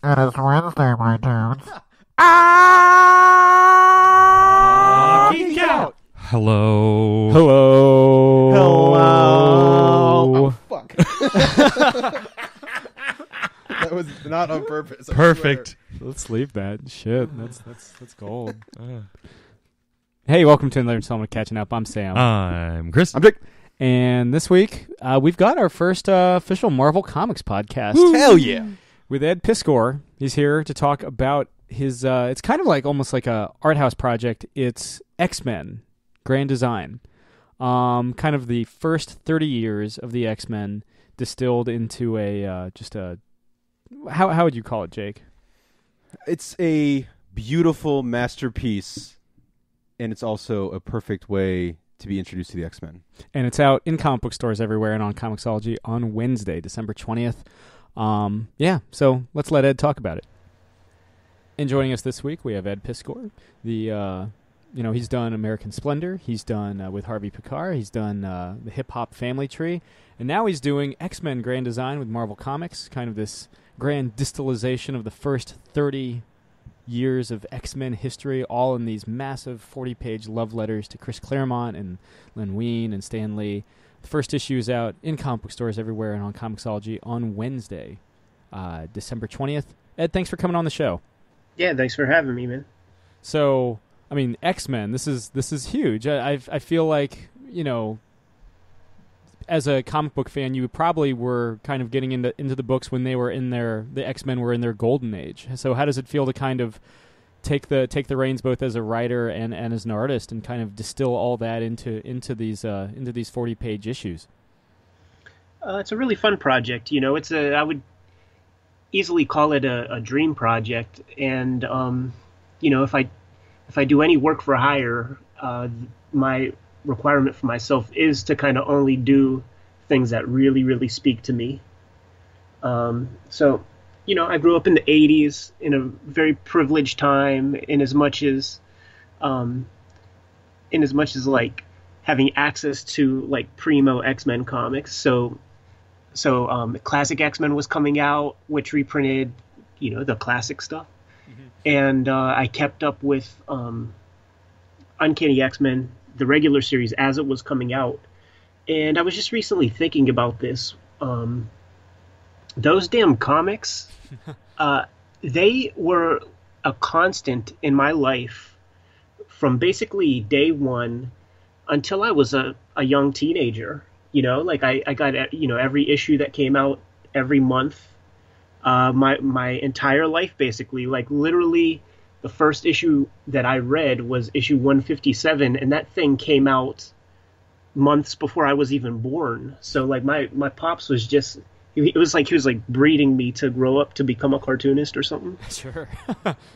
It is Wednesday, my dudes. Geek out. Hello. Hello. Oh, fuck. That was not on purpose. I Perfect. Let's leave that. Shit, that's gold. Hey, welcome to another installment of Catching Up. I'm Sam. I'm Chris. I'm Dick. And this week, we've got our first official Marvel Comics podcast. Hell yeah. With Ed Piskor. He's here to talk about his, it's kind of like almost like a art house project. It's X-Men, Grand Design. Kind of the first 30 years of the X-Men distilled into a, how would you call it, Jake? It's a beautiful masterpiece, and it's also a perfect way to be introduced to the X-Men. And it's out in comic book stores everywhere and on Comixology on Wednesday, December 20th. So let's let Ed talk about it. And joining us this week, we have Ed Piskor. He's done American Splendor. He's done with Harvey Pickard. He's done the Hip Hop Family Tree. And now he's doing X-Men Grand Design with Marvel Comics, kind of this grand distillation of the first 30 years of X-Men history, all in these massive 40-page love letters to Chris Claremont and Len Wein and Stan Lee. The first issue is out in comic book stores everywhere and on Comixology on Wednesday, December 20th. Ed, thanks for coming on the show. Yeah, thanks for having me, man. So, I mean, X-Men, this is huge. I feel like, as a comic book fan, you probably were kind of getting into the books when the X-Men were in their golden age. So how does it feel to kind of take the reins both as a writer and as an artist and kind of distill all that into these 40-page issues? It's a really fun project. I would easily call it a dream project. And if I do any work for hire, my requirement for myself is to kind of only do things that really, really speak to me. I grew up in the 80s in a very privileged time in as much as like having access to like primo X-Men comics. So classic X-Men was coming out, which reprinted, the classic stuff. Mm-hmm. And I kept up with Uncanny X-Men, the regular series, as it was coming out. And I was just recently thinking about this. Those damn comics, they were a constant in my life from basically day one until I was a young teenager. I got, every issue that came out every month, my entire life, basically. Like, literally, the first issue that I read was issue 157, and that thing came out months before I was even born. So, like, my pops was just... It was like he was like breeding me to grow up to become a cartoonist or something. Sure,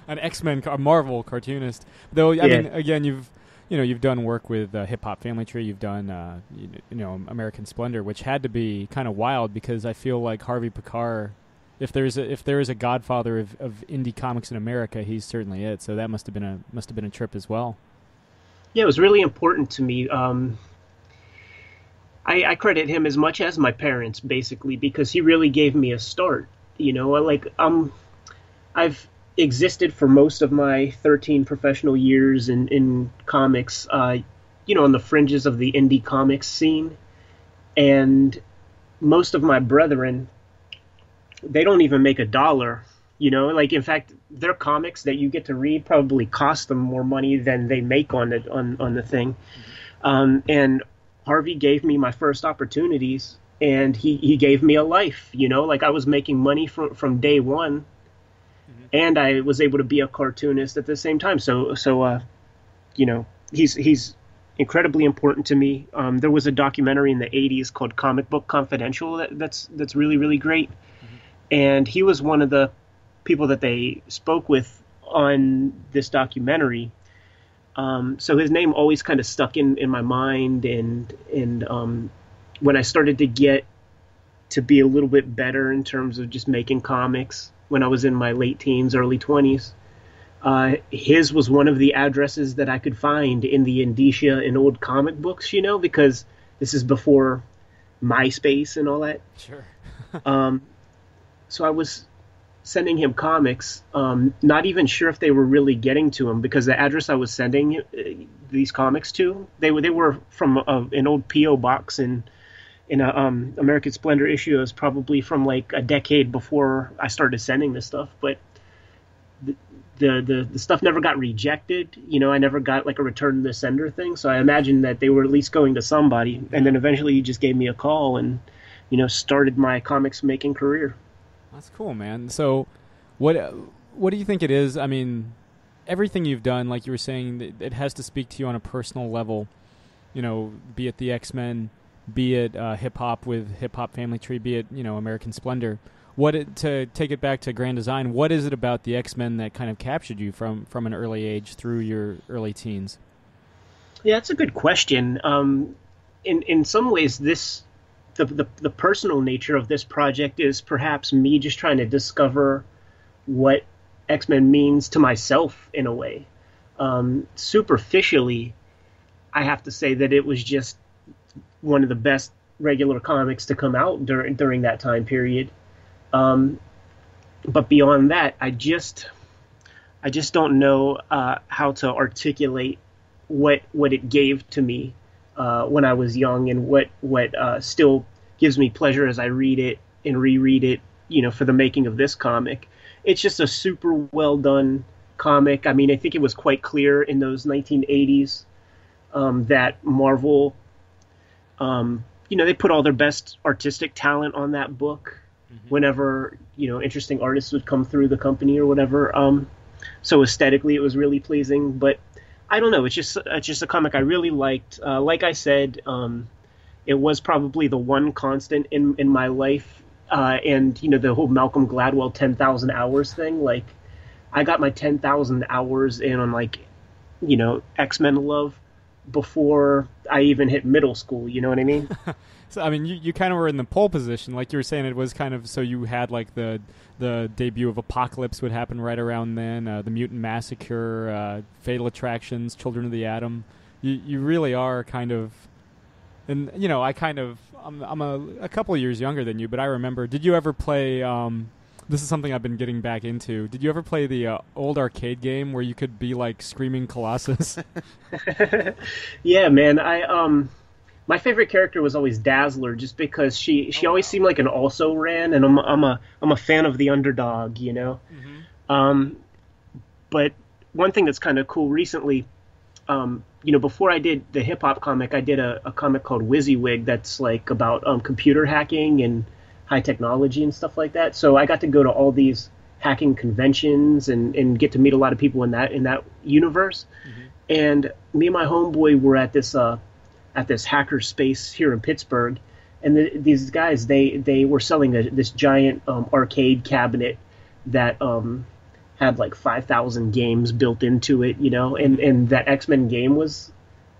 an X-Men, a Marvel cartoonist. Though I mean, again, you've done work with Hip Hop Family Tree. You've done American Splendor, which had to be kind of wild because I feel like Harvey Pickard, if there is a godfather of indie comics in America, he's certainly it. So that must have been a trip as well. Yeah, it was really important to me. I credit him as much as my parents, basically, because he really gave me a start. I've existed for most of my 13 professional years in comics, on the fringes of the indie comics scene. And most of my brethren, they don't even make $1. In fact, their comics that you get to read probably cost them more money than they make on the thing. And Harvey gave me my first opportunities, and he gave me a life. I was making money from day one, and I was able to be a cartoonist at the same time. So he's incredibly important to me. There was a documentary in the 80s called Comic Book Confidential that's really, really great. Mm-hmm. And he was one of the people that they spoke with on this documentary. So his name always kind of stuck in my mind, and when I started to get to be a little bit better in terms of just making comics when I was in my late teens, early 20s, his was one of the addresses that I could find in the indicia in old comic books, because this is before MySpace and all that. Sure. So I was sending him comics, not even sure if they were really getting to him, because the address I was sending these comics to, they were from an old PO box in a American Splendor issue. It was probably from like a decade before I started sending this stuff, but the stuff never got rejected. I never got like a return to the sender thing, so I imagine that they were at least going to somebody, and then eventually he just gave me a call and started my comics making career. That's cool, man. So what do you think it is? I mean, everything you've done, like you were saying, it has to speak to you on a personal level, be it the X-Men, be it hip-hop with Hip Hop Family Tree, be it, American Splendor. To take it back to Grand Design, what is it about the X-Men that kind of captured you from an early age through your early teens? Yeah, that's a good question. In some ways, the personal nature of this project is perhaps me just trying to discover what X-Men means to myself in a way. Superficially, I have to say that it was just one of the best regular comics to come out during that time period. But beyond that, I just don't know how to articulate what it gave to me when I was young, and what still gives me pleasure as I read it and reread it, for the making of this comic. It's just a super well done comic. I mean, I think it was quite clear in those 1980s that Marvel, they put all their best artistic talent on that book whenever, interesting artists would come through the company or whatever. So aesthetically, it was really pleasing. But I don't know. It's just a comic I really liked. Like I said, it was probably the one constant in my life. And, the whole Malcolm Gladwell 10,000 hours thing. Like, I got my 10,000 hours in on, like, X-Men love before I even hit middle school. You know what I mean? So, I mean, you kind of were in the pole position. Like you were saying, it was kind of, so you had, like, the debut of Apocalypse would happen right around then, the Mutant Massacre, Fatal Attractions, Children of the Atom. You really are kind of, and, I'm a couple of years younger than you, but I remember, did you ever play, this is something I've been getting back into, did you ever play the old arcade game where you could be, like, Screaming Colossus? Yeah, man, my favorite character was always Dazzler, just because she always seemed like an also-ran, and I'm a fan of the underdog, But one thing that's kind of cool recently, before I did the hip-hop comic, I did a comic called WYSIWYG that's like about computer hacking and high technology and stuff like that. So I got to go to all these hacking conventions and get to meet a lot of people in that universe. And me and my homeboy were at this hacker space here in Pittsburgh, and these guys they were selling this giant arcade cabinet that had like 5,000 games built into it, and that X-Men game was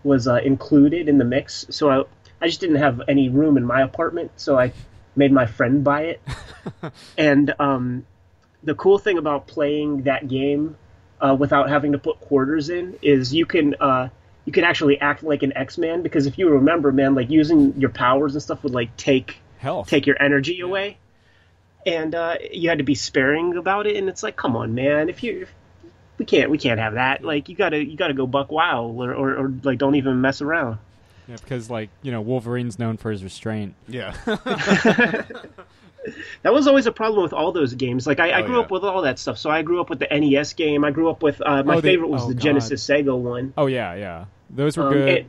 included in the mix. So I just didn't have any room in my apartment, so I made my friend buy it. And the cool thing about playing that game without having to put quarters in is you can actually act like an X-Man, because if you remember, man, like using your powers and stuff would like take your energy away, and you had to be sparing about it. And it's like, come on, man, we can't have that. Like, you gotta go buck wild, or like don't even mess around. Yeah, because like Wolverine's known for his restraint. Yeah. That was always a problem with all those games. Like I grew up with all that stuff. So I grew up with the NES game. I grew up with my favorite was the Genesis Sega one. Oh yeah, those were good.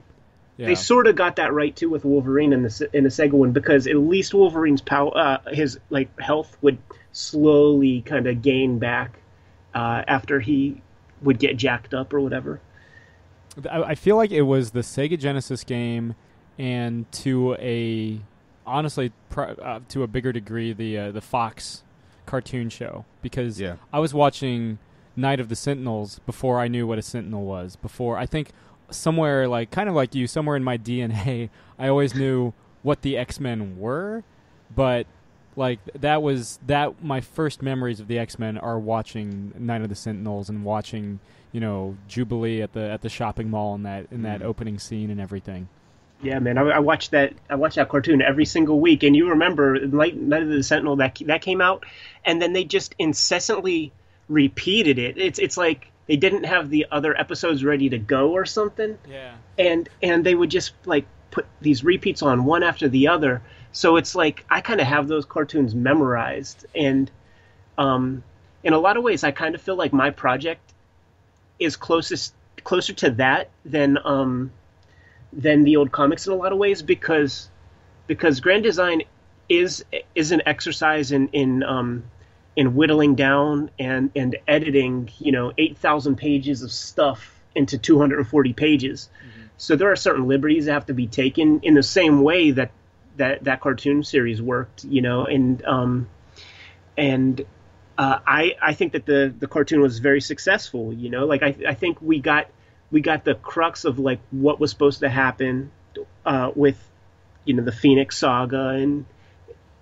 They sort of got that right too with Wolverine in the Sega one, because at least Wolverine's power, his like health would slowly kind of gain back after he would get jacked up or whatever. I feel like it was the Sega Genesis game, and to a bigger degree the Fox cartoon show, because I was watching Night of the Sentinels before I knew what a Sentinel was. Before, I think somewhere like kind of like you, somewhere in my DNA, I always knew what the X-Men were, but like my first memories of the X-Men are watching Night of the Sentinels and watching Jubilee at the shopping mall in that opening scene and everything. Yeah, man, I watched that. I watched that cartoon every single week, and you remember Night of the Sentinel that came out, and then they just incessantly repeated it. It's like they didn't have the other episodes ready to go or something, Yeah. and they would just like put these repeats on one after the other. So it's like I kind of have those cartoons memorized, and in a lot of ways, I kind of feel like my project is closer to that than the old comics in a lot of ways because grand design is an exercise in whittling down and editing 8,000 pages of stuff into 240 pages. So there are certain liberties that have to be taken in the same way that cartoon series worked, and I think that the cartoon was very successful. Like I think we got the crux of like what was supposed to happen with the Phoenix Saga, and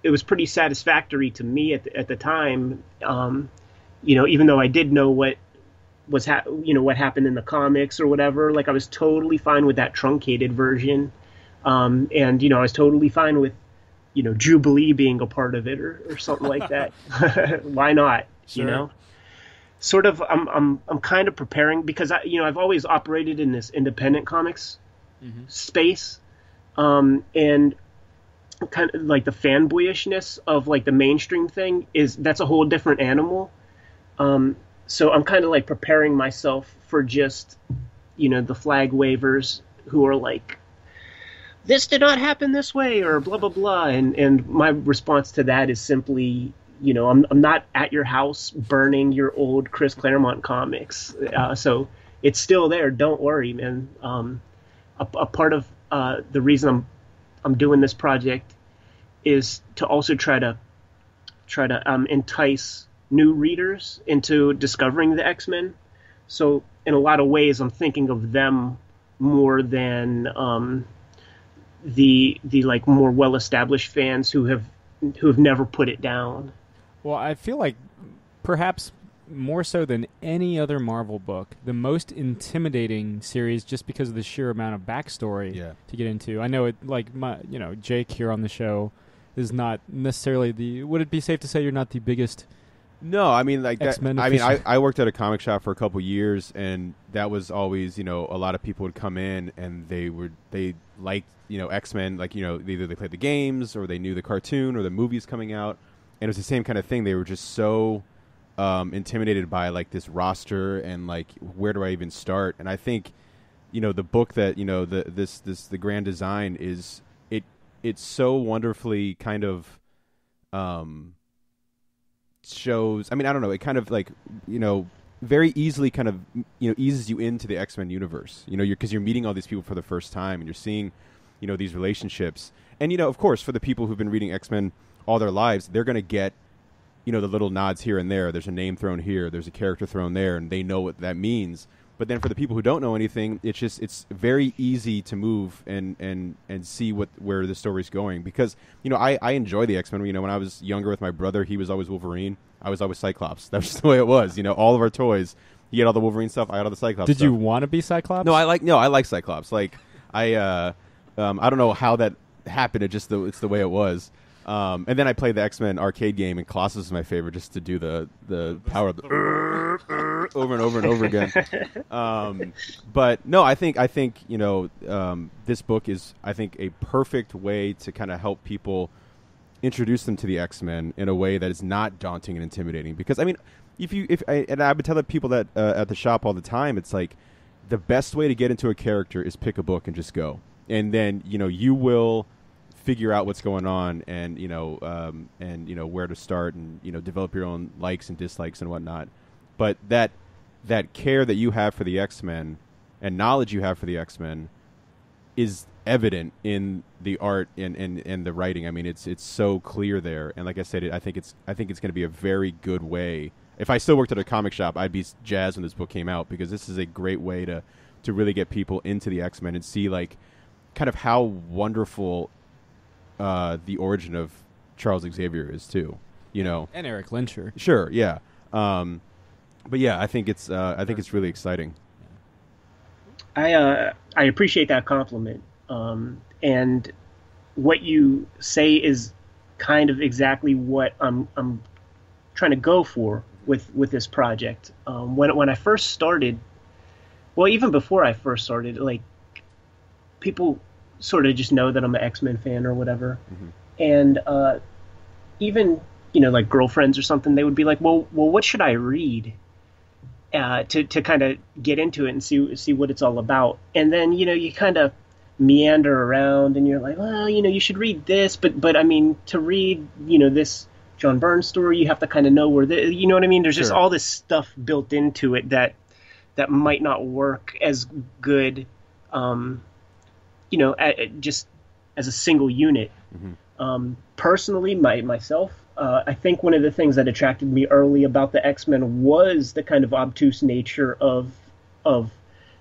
it was pretty satisfactory to me at the time. Even though I did know what what happened in the comics or whatever, like I was totally fine with that truncated version, and I was totally fine with Jubilee being a part of it or something like that. Why not? Sure. Sort of. I'm kind of preparing because I've always operated in this independent comics space, and kind of like the fanboyishness of like the mainstream thing that's a whole different animal. So I'm kind of like preparing myself for just the flag wavers who are like, this did not happen this way or blah blah blah, and my response to that is simply I'm not at your house burning your old Chris Claremont comics, so it's still there, don't worry, man. A part of the reason I'm doing this project is to also try to entice new readers into discovering the X-Men. So in a lot of ways I'm thinking of them more than the like more well-established fans who have never put it down. Well, I feel like perhaps more so than any other Marvel book, the most intimidating series just because of the sheer amount of backstory to get into. I know it, like Jake here on the show is not necessarily would it be safe to say you're not the biggest? No, I mean, like that, X-Men I mean, official. I worked at a comic shop for a couple years, and that was always, a lot of people would come in and they liked, X-Men, like, either they played the games or they knew the cartoon or the movies coming out, and it was the same kind of thing. They were just so intimidated by like this roster and like where do I even start? And I think, the book that the grand design is it's so wonderfully kind of shows. I mean, I don't know. It kind of like very easily kind of eases you into the X-Men universe. Because you're meeting all these people for the first time and you're seeing these relationships. And of course, for the people who've been reading X-Men all their lives, they're going to get the little nods here and there. There's a name thrown here, there's a character thrown there, and they know what that means. But then for the people who don't know anything, it's very easy to move and see where the story's going. Because I enjoy the X-Men. When I was younger with my brother, he was always Wolverine, I was always Cyclops. That was just the way it was. All of our toys, he had all the Wolverine stuff, I had all the Cyclops Did stuff. you want to be Cyclops? No, I like Cyclops. Like I don't know how that happened. It's the way it was. And then I played the X-Men arcade game, and Colossus is my favorite, just to do the power of the over and over and over again. But no, I think this book is, I think, a perfect way to kind of help people introduce them to the X-Men in a way that is not daunting and intimidating. Because I mean, and I would tell people that at the shop all the time, it's like the best way to get into a character is pick a book and just go, and then you will figure out what's going on, and where to start, and develop your own likes and dislikes and whatnot. But that care that you have for the X-Men and knowledge you have for the X-Men is evident in the art and the writing. I mean, it's so clear there. And like I said, I think it's going to be a very good way. If I still worked at a comic shop, I'd be jazzed when this book came out, because this is a great way to really get people into the X-Men and see like kind of how wonderful the origin of Charles Xavier is too, and Eric Lyncher. Sure, yeah. But yeah, I think it's really exciting. I appreciate that compliment. and what you say is kind of exactly what I'm trying to go for with this project. When I first started, well, even before I first started, like, people sort of just know that I'm an X-Men fan or whatever, and even, like girlfriends or something, they would be like, well, what should I read to kind of get into it and see what it's all about? And then, you kind of meander around and you're like, well, you should read this, but I mean, to read, this John Byrne story, you have to kind of know where you know what I mean? There's just all this stuff built into it that might not work as good, just as a single unit. Personally, myself, I think one of the things that attracted me early about the X-Men was the kind of obtuse nature of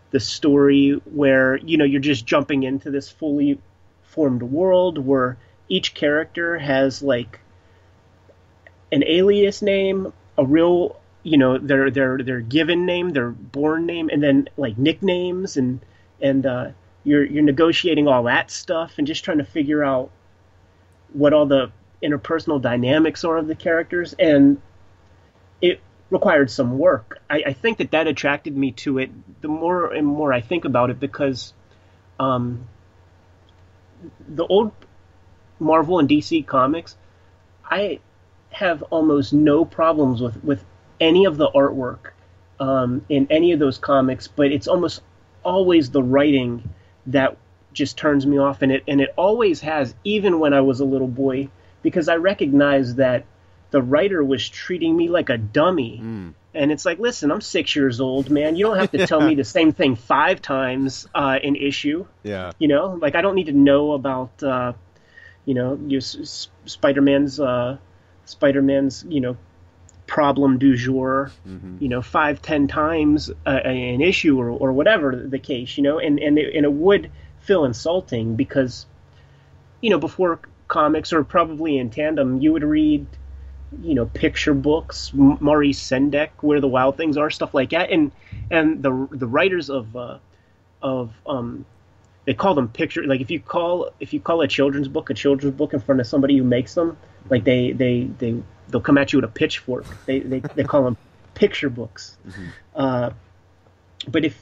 the story, where you're just jumping into this fully formed world where each character has like an alias name, a real, their given name, their born name, and then like nicknames, and you're negotiating all that stuff and just trying to figure out what all the interpersonal dynamics are of the characters, and it required some work. I think that attracted me to it the more and more I think about it, because the old Marvel and DC comics, I have almost no problems with any of the artwork in any of those comics, but it's almost always the writing that just turns me off, and it always has, even when I was a little boy, because I recognized that the writer was treating me like a dummy. And it's like, listen, I'm 6 years old, man. You don't have to tell me the same thing 5 times an issue. Yeah. Like, I don't need to know about Spider-Man's problem du jour, 5-10 times an issue, or whatever the case, and it would feel insulting, because before comics, or probably in tandem, you would read picture books, Maurice Sendak, Where the Wild Things Are, stuff like that, and the writers of they call them picture, like, if you call a children's book in front of somebody who makes them, like, they'll come at you with a pitchfork. They call them picture books. But if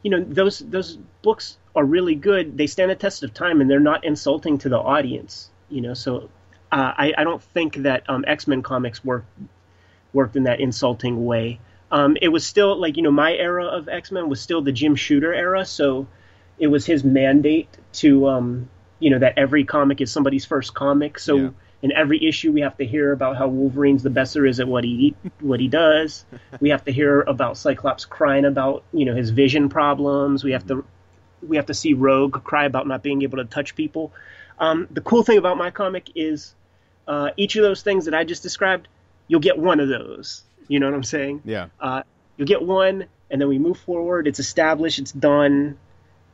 those books are really good, they stand the test of time, and they're not insulting to the audience. So I don't think that X-Men comics worked in that insulting way. It was still like, my era of X-Men was still the Jim Shooter era, so it was his mandate to that every comic is somebody's first comic. So in every issue, we have to hear about how Wolverine's the best there is at what he does. We have to hear about Cyclops crying about his vision problems. We have to see Rogue cry about not being able to touch people. The cool thing about my comic is each of those things that I just described, you'll get one of those. You know what I'm saying? Yeah. You'll get one, and then we move forward. It's established. It's done.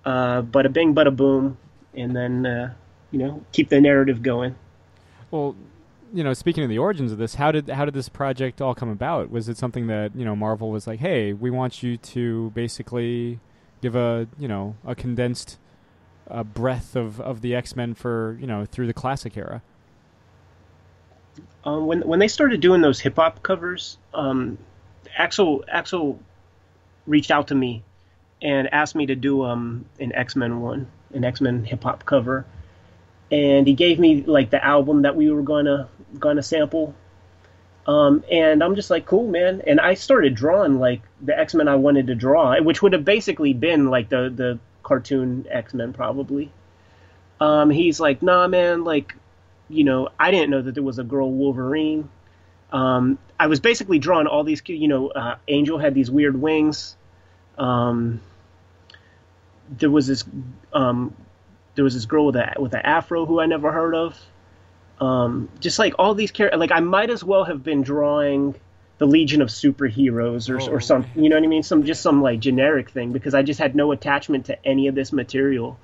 Bada bing, bada boom, and then keep the narrative going. Well, speaking of the origins of this, how did this project all come about? Was it something that Marvel was like, hey, we want you to basically give a condensed breadth of the X-Men for through the classic era? When they started doing those hip hop covers, Axel reached out to me and asked me to do an X-Men hip hop cover, and he gave me like the album that we were gonna sample, and I'm just like, cool, man. And I started drawing like the X-Men I wanted to draw, which would have basically been like the cartoon X-Men probably. He's like, nah, man, like, I didn't know that there was a girl Wolverine. I was basically drawing all these, Angel had these weird wings. There was this girl with an afro who I never heard of. Just like all these characters, like I might as well have been drawing the Legion of Superheroes or something. You know what I mean? Some like generic thing, because I just had no attachment to any of this material.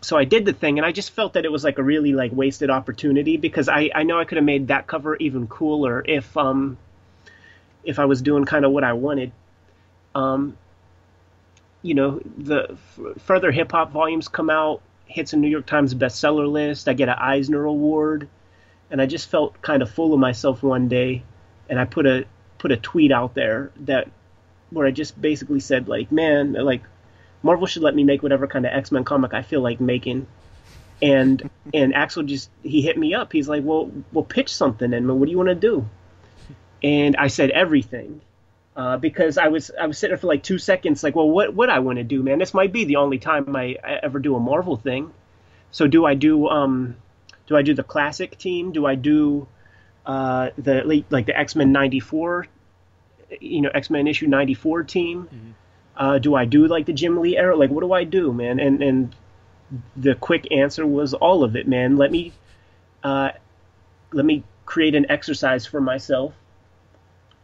So I did the thing, and I just felt that it was like a really like wasted opportunity, because I know I could have made that cover even cooler if I was doing kind of what I wanted. the further hip hop volumes come out, hits a New York Times bestseller list. I get an Eisner award, and I just felt kind of full of myself one day, and I put a tweet out there where I just basically said, like, man, like, Marvel should let me make whatever kind of X-Men comic I feel like making. And Axel he hit me up. He's like, well, pitch something, and what do you want to do? And I said everything. Because I was sitting there for like 2 seconds, like, well, what would I want to do, man? This might be the only time I ever do a Marvel thing. So do I do the classic team? Do I do the X-Men 94, X-Men issue 94 team? Mm-hmm. Do I do like the Jim Lee era? Like, what do I do, man? And the quick answer was all of it, man. Let me create an exercise for myself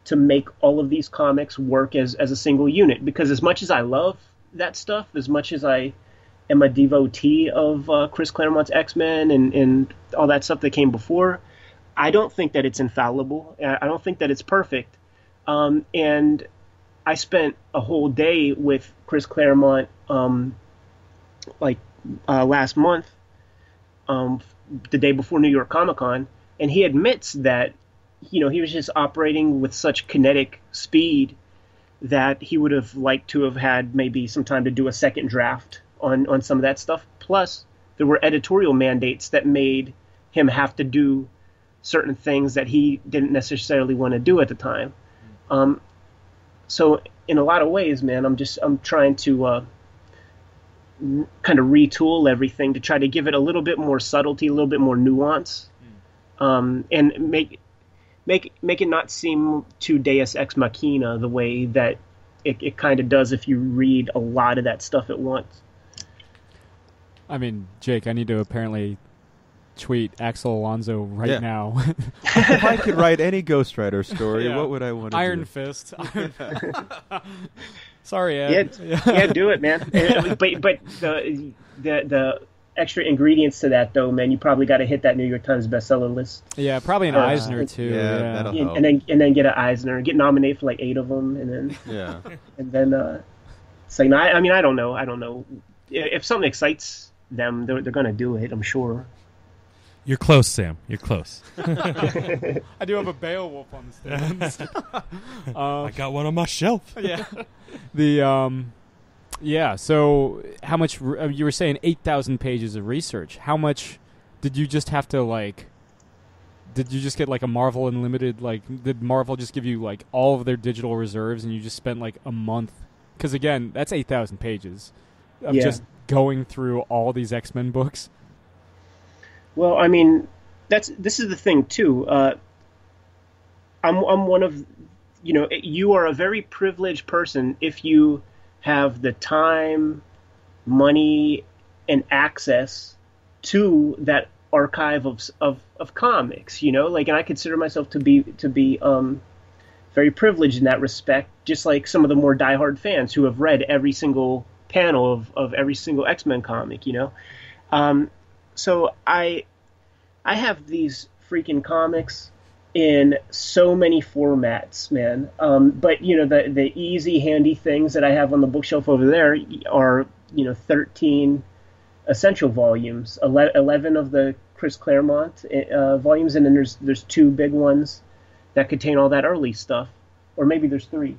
to make all of these comics work as a single unit. Because as much as I love that stuff, as much as I am a devotee of Chris Claremont's X-Men and all that stuff that came before, I don't think that it's infallible. I don't think that it's perfect. And I spent a whole day with Chris Claremont last month, the day before New York Comic Con, and he admits that he was just operating with such kinetic speed that he would have liked to have had maybe some time to do a second draft on some of that stuff. Plus, there were editorial mandates that made him have to do certain things that he didn't necessarily want to do at the time. So in a lot of ways, man, I'm trying to kind of retool everything to try to give it a little bit more subtlety, a little bit more nuance, and make it not seem too Deus Ex Machina the way that it kind of does if you read a lot of that stuff at once. I mean, Jake, I need to apparently tweet Axel Alonso right now. If I could write any Ghost Rider story, Yeah. What would I want to do? Iron Fist. Sorry, Ed. Yeah, do it, man. But the extra ingredients to that, though, man, you probably got to hit that New York Times bestseller list. Yeah, probably an Eisner too. Yeah, Yeah. that'll help. And then get an Eisner, get nominated for like 8 of them, and then it's like, I mean, I don't know. If something excites them, they're gonna do it, I'm sure. You're close, Sam. You're close. I do have a Beowulf on the stands. I got one on my shelf. Yeah. Yeah. So, how much you were saying? 8,000 pages of research. How much did you just have to like? Did you just get like a Marvel Unlimited? Like, did Marvel just give you like all of their digital reserves, and you just spent like a month? Because again, that's 8,000 pages of just going through all these X-Men books. Well, I mean, this is the thing too. I'm one of, you are a very privileged person if you have the time, money, and access to that archive of comics. And I consider myself to be very privileged in that respect. Just like some of the more diehard fans who have read every single panel of every single X-Men comic. So I have these freaking comics in so many formats, man. But the easy, handy things that I have on the bookshelf over there are 13 essential volumes, 11 of the Chris Claremont volumes, and then there's 2 big ones that contain all that early stuff, or maybe there's 3.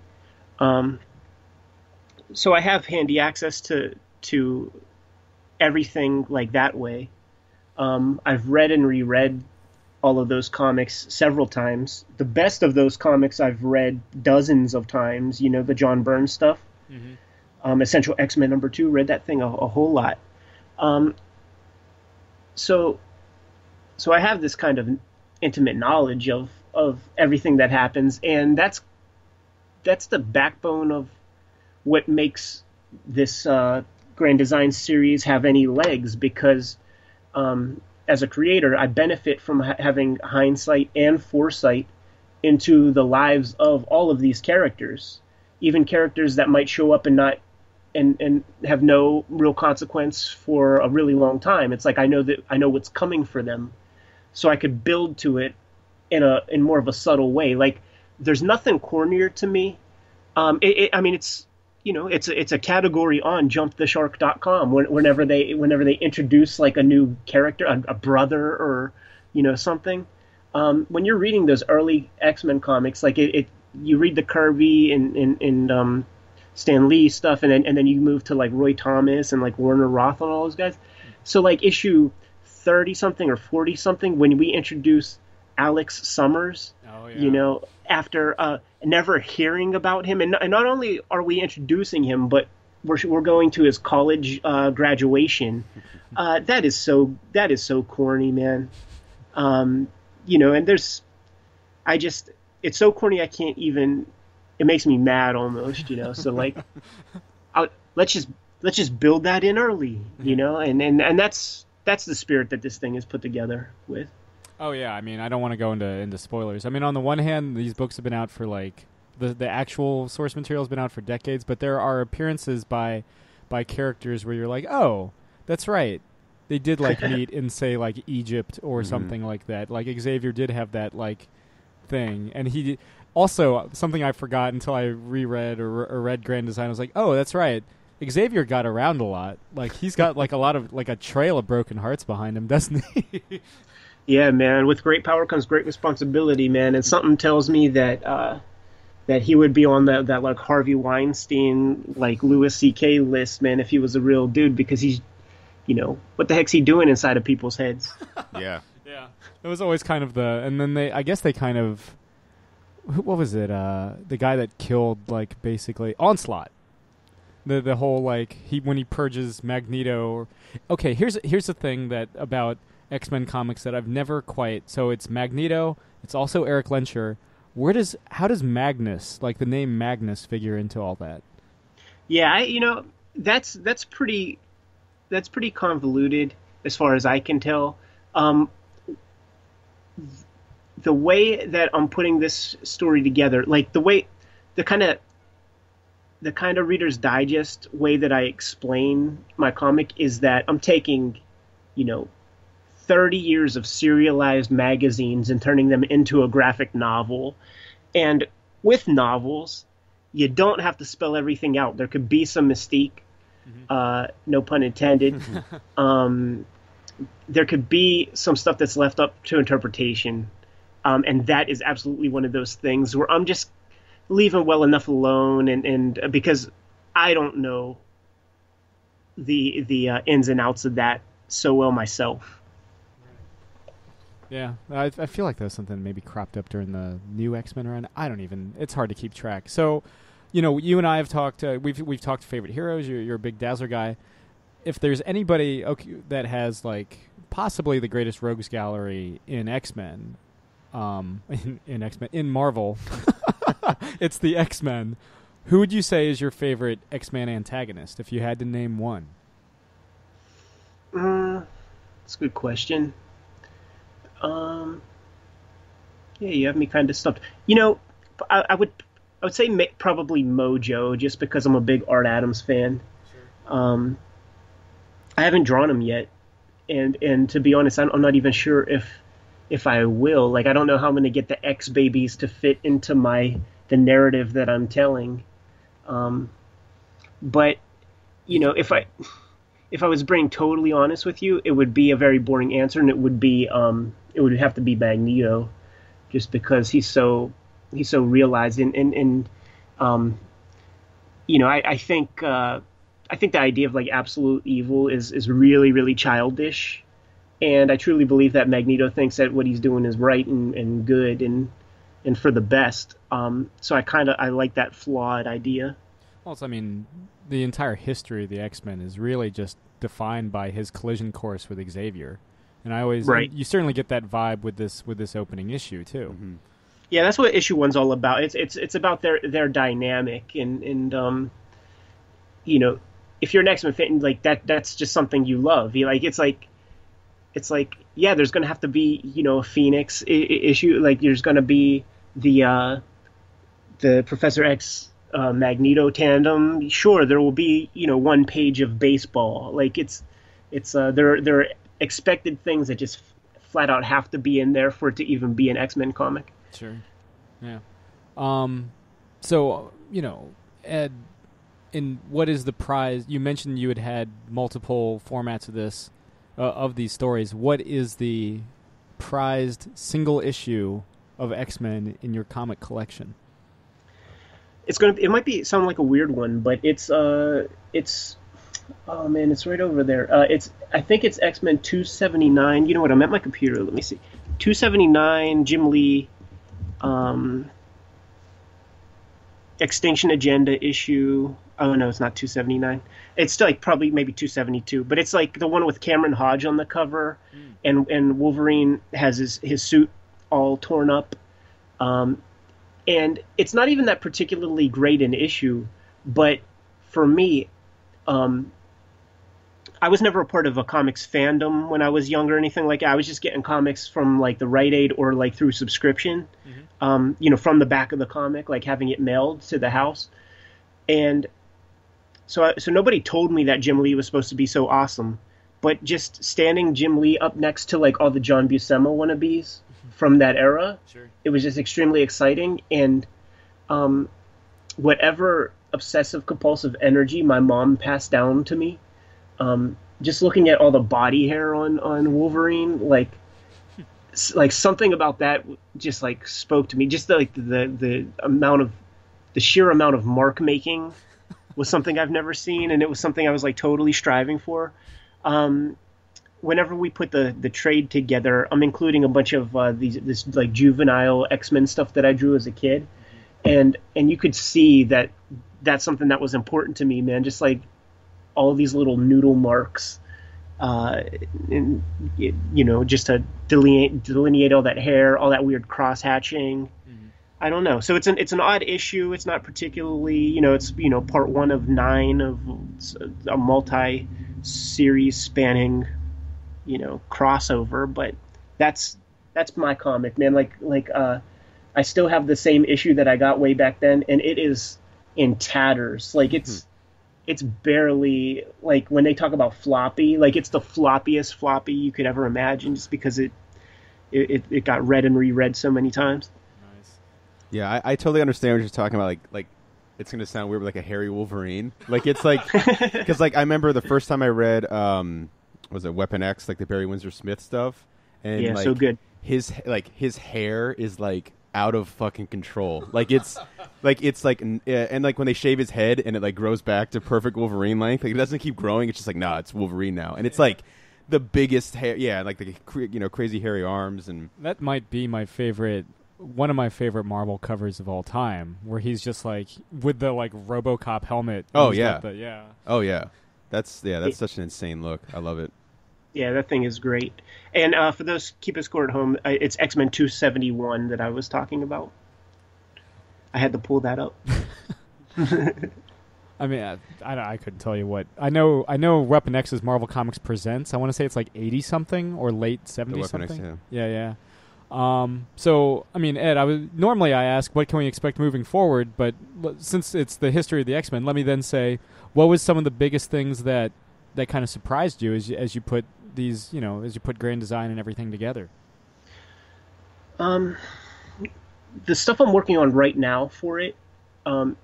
So I have handy access to everything like that way. I've read and reread all of those comics several times. The best of those comics I've read dozens of times, the John Byrne stuff. Mm-hmm. Essential X-Men #2, read that thing a whole lot. So I have this kind of intimate knowledge of everything that happens, and that's the backbone of what makes this Grand Design series have any legs, because as a creator, I benefit from having hindsight and foresight into the lives of all of these characters, even characters that might show up and not and have no real consequence for a really long time. It's like I know what's coming for them, so I could build to it in more of a subtle way. Like, there's nothing cornier to me. I mean, it's it's a category on jumptheshark.com whenever they introduce like a new character, a brother or something. When you're reading those early X-Men comics, like you read the Kirby and Stan Lee stuff, and then you move to like Roy Thomas and like Werner Roth and all those guys. So like issue 30 something or 40 something, when we introduce Alex Summers, after never hearing about him, and not only are we introducing him, but we're going to his college graduation. That is so corny, man. And it's so corny I can't even. It makes me mad almost, So like, let's just build that in early, and that's the spirit that this thing is put together with. Oh yeah, I mean, I don't want to go into spoilers. I mean, on the one hand, these books have been out for like the actual source material has been out for decades, but there are appearances by characters where you're like, oh, that's right, they did like meet in say like Egypt or something like that. Like Xavier did have that like thing, and he also something I forgot until I reread or read Grand Design. I was like, oh, that's right. Xavier got around a lot. Like he's got like a lot of like a trail of broken hearts behind him, doesn't he? Yeah, man. With great power comes great responsibility, man. And something tells me that he would be on that like Harvey Weinstein, like Louis C.K. list, man, if he was a real dude, because he's, what the heck's he doing inside of people's heads? Yeah. Yeah. It was always kind of and then I guess they kind of, what was it? The guy that killed like basically Onslaught. The whole like when he purges Magneto. Okay, here's the thing that about X-Men comics that I've never quite. So it's Magneto. It's also Eric Lencher. How does Magnus, like the name Magnus, figure into all that? Yeah, that's pretty convoluted as far as I can tell. The way that I'm putting this story together, like the kind of Reader's Digest way that I explain my comic is that I'm taking, 30 years of serialized magazines and turning them into a graphic novel. And with novels, you don't have to spell everything out. There could be some mystique, no pun intended. There could be some stuff that's left up to interpretation. And that is absolutely one of those things where I'm just leaving well enough alone, and because I don't know the ins and outs of that so well myself. Yeah, I feel like that was something maybe cropped up during the new X-Men run. It's hard to keep track. So, you and I have talked, we've talked favorite heroes. You're a big Dazzler guy. If there's anybody that has like possibly the greatest rogues gallery in X-Men, in Marvel, it's the X-Men. Who would you say is your favorite X-Men antagonist if you had to name one? That's a good question. Yeah, you have me kind of stumped. I would say probably Mojo, just because I'm a big Art Adams fan. Sure. I haven't drawn him yet, and to be honest, I'm not even sure if I will. Like, I don't know how I'm going to get the X babies to fit into the narrative that I'm telling. But if I was being totally honest with you, it would be a very boring answer, and it would have to be Magneto, just because he's so realized, and I think the idea of like absolute evil is really, really childish, and I truly believe that Magneto thinks that what he's doing is right and good and for the best. So I like that flawed idea. Also, I mean, the entire history of the X-Men is really just defined by his collision course with Xavier. And you certainly get that vibe with this opening issue too. Mm-hmm. Yeah, that's what issue 1's all about. It's about their dynamic, and if you're an X-Men fan, like that's just something you love. It's like yeah, there's gonna have to be a Phoenix issue. Like there's gonna be the Professor X Magneto tandem. Sure, there will be one page of baseball. Like there are expected things that just flat out have to be in there for it to even be an X-Men comic. Sure. Yeah. So, Ed, And what is the prize? You mentioned you had multiple formats of this, of these stories. What is the prized single issue of X-Men in your comic collection? It might sound like a weird one, but it's oh man, it's right over there. I think it's X-Men 279. You know what? I'm at my computer. Let me see. 279, Jim Lee, Extinction Agenda issue. Oh no, it's not 279. It's still like probably maybe 272, but it's like the one with Cameron Hodge on the cover, and Wolverine has his suit all torn up. And it's not even that particularly great an issue, but for me, I was never a part of a comics fandom when I was younger or anything like that. I was just getting comics from like the Rite Aid or like through subscription, from the back of the comic, like having it mailed to the house. And so nobody told me that Jim Lee was supposed to be so awesome, but just standing Jim Lee up next to like all the John Buscema wannabes from that era, it was just extremely exciting. And whatever obsessive compulsive energy my mom passed down to me, just looking at all the body hair on Wolverine, like something about that just like spoke to me. Just the sheer amount of mark making was something I've never seen, and it was something I was like totally striving for. Whenever we put the trade together, I'm including a bunch of this like juvenile X-Men stuff that I drew as a kid, and you could see that that's something that was important to me, man. Just like all these little noodle marks, and just to delineate all that hair, all that weird cross hatching. I don't know. So it's an odd issue. It's not particularly, it's part 1 of 9 of a multi-series spanning, crossover. But that's my comic, man. I still have the same issue that I got way back then, and it is in tatters. Like it's barely, like when they talk about floppy, like it's the floppiest floppy you could ever imagine, just because it got read and reread so many times. Yeah, I totally understand what you're talking about. Like it's going to sound weird, but like a hairy Wolverine. Like it's like, because like I remember the first time I read, was it Weapon X, like the Barry Windsor Smith stuff, and yeah, like, so good. His hair is like out of fucking control. Like it's and like when they shave his head and it like grows back to perfect Wolverine length, like it doesn't keep growing. It's just like, nah, it's Wolverine now, and it's like the biggest hair. Yeah, like the crazy hairy arms, and that might be one of my favorite Marvel covers of all time, where he's just like with the like RoboCop helmet. Oh yeah, oh yeah. That's such an insane look. I love it. Yeah, that thing is great. And for those keeping score at home, it's X-Men 271 that I was talking about. I had to pull that up. I mean, I couldn't tell you what. I know Weapon X is Marvel Comics Presents. I want to say it's like 80-something or late 70-something. Yeah. So, I mean, Ed, normally I ask, what can we expect moving forward? But since it's the history of the X-Men, let me then say, what was some of the biggest things that kind of surprised you as you put these, as you put Grand Design and everything together? The stuff I'm working on right now for it,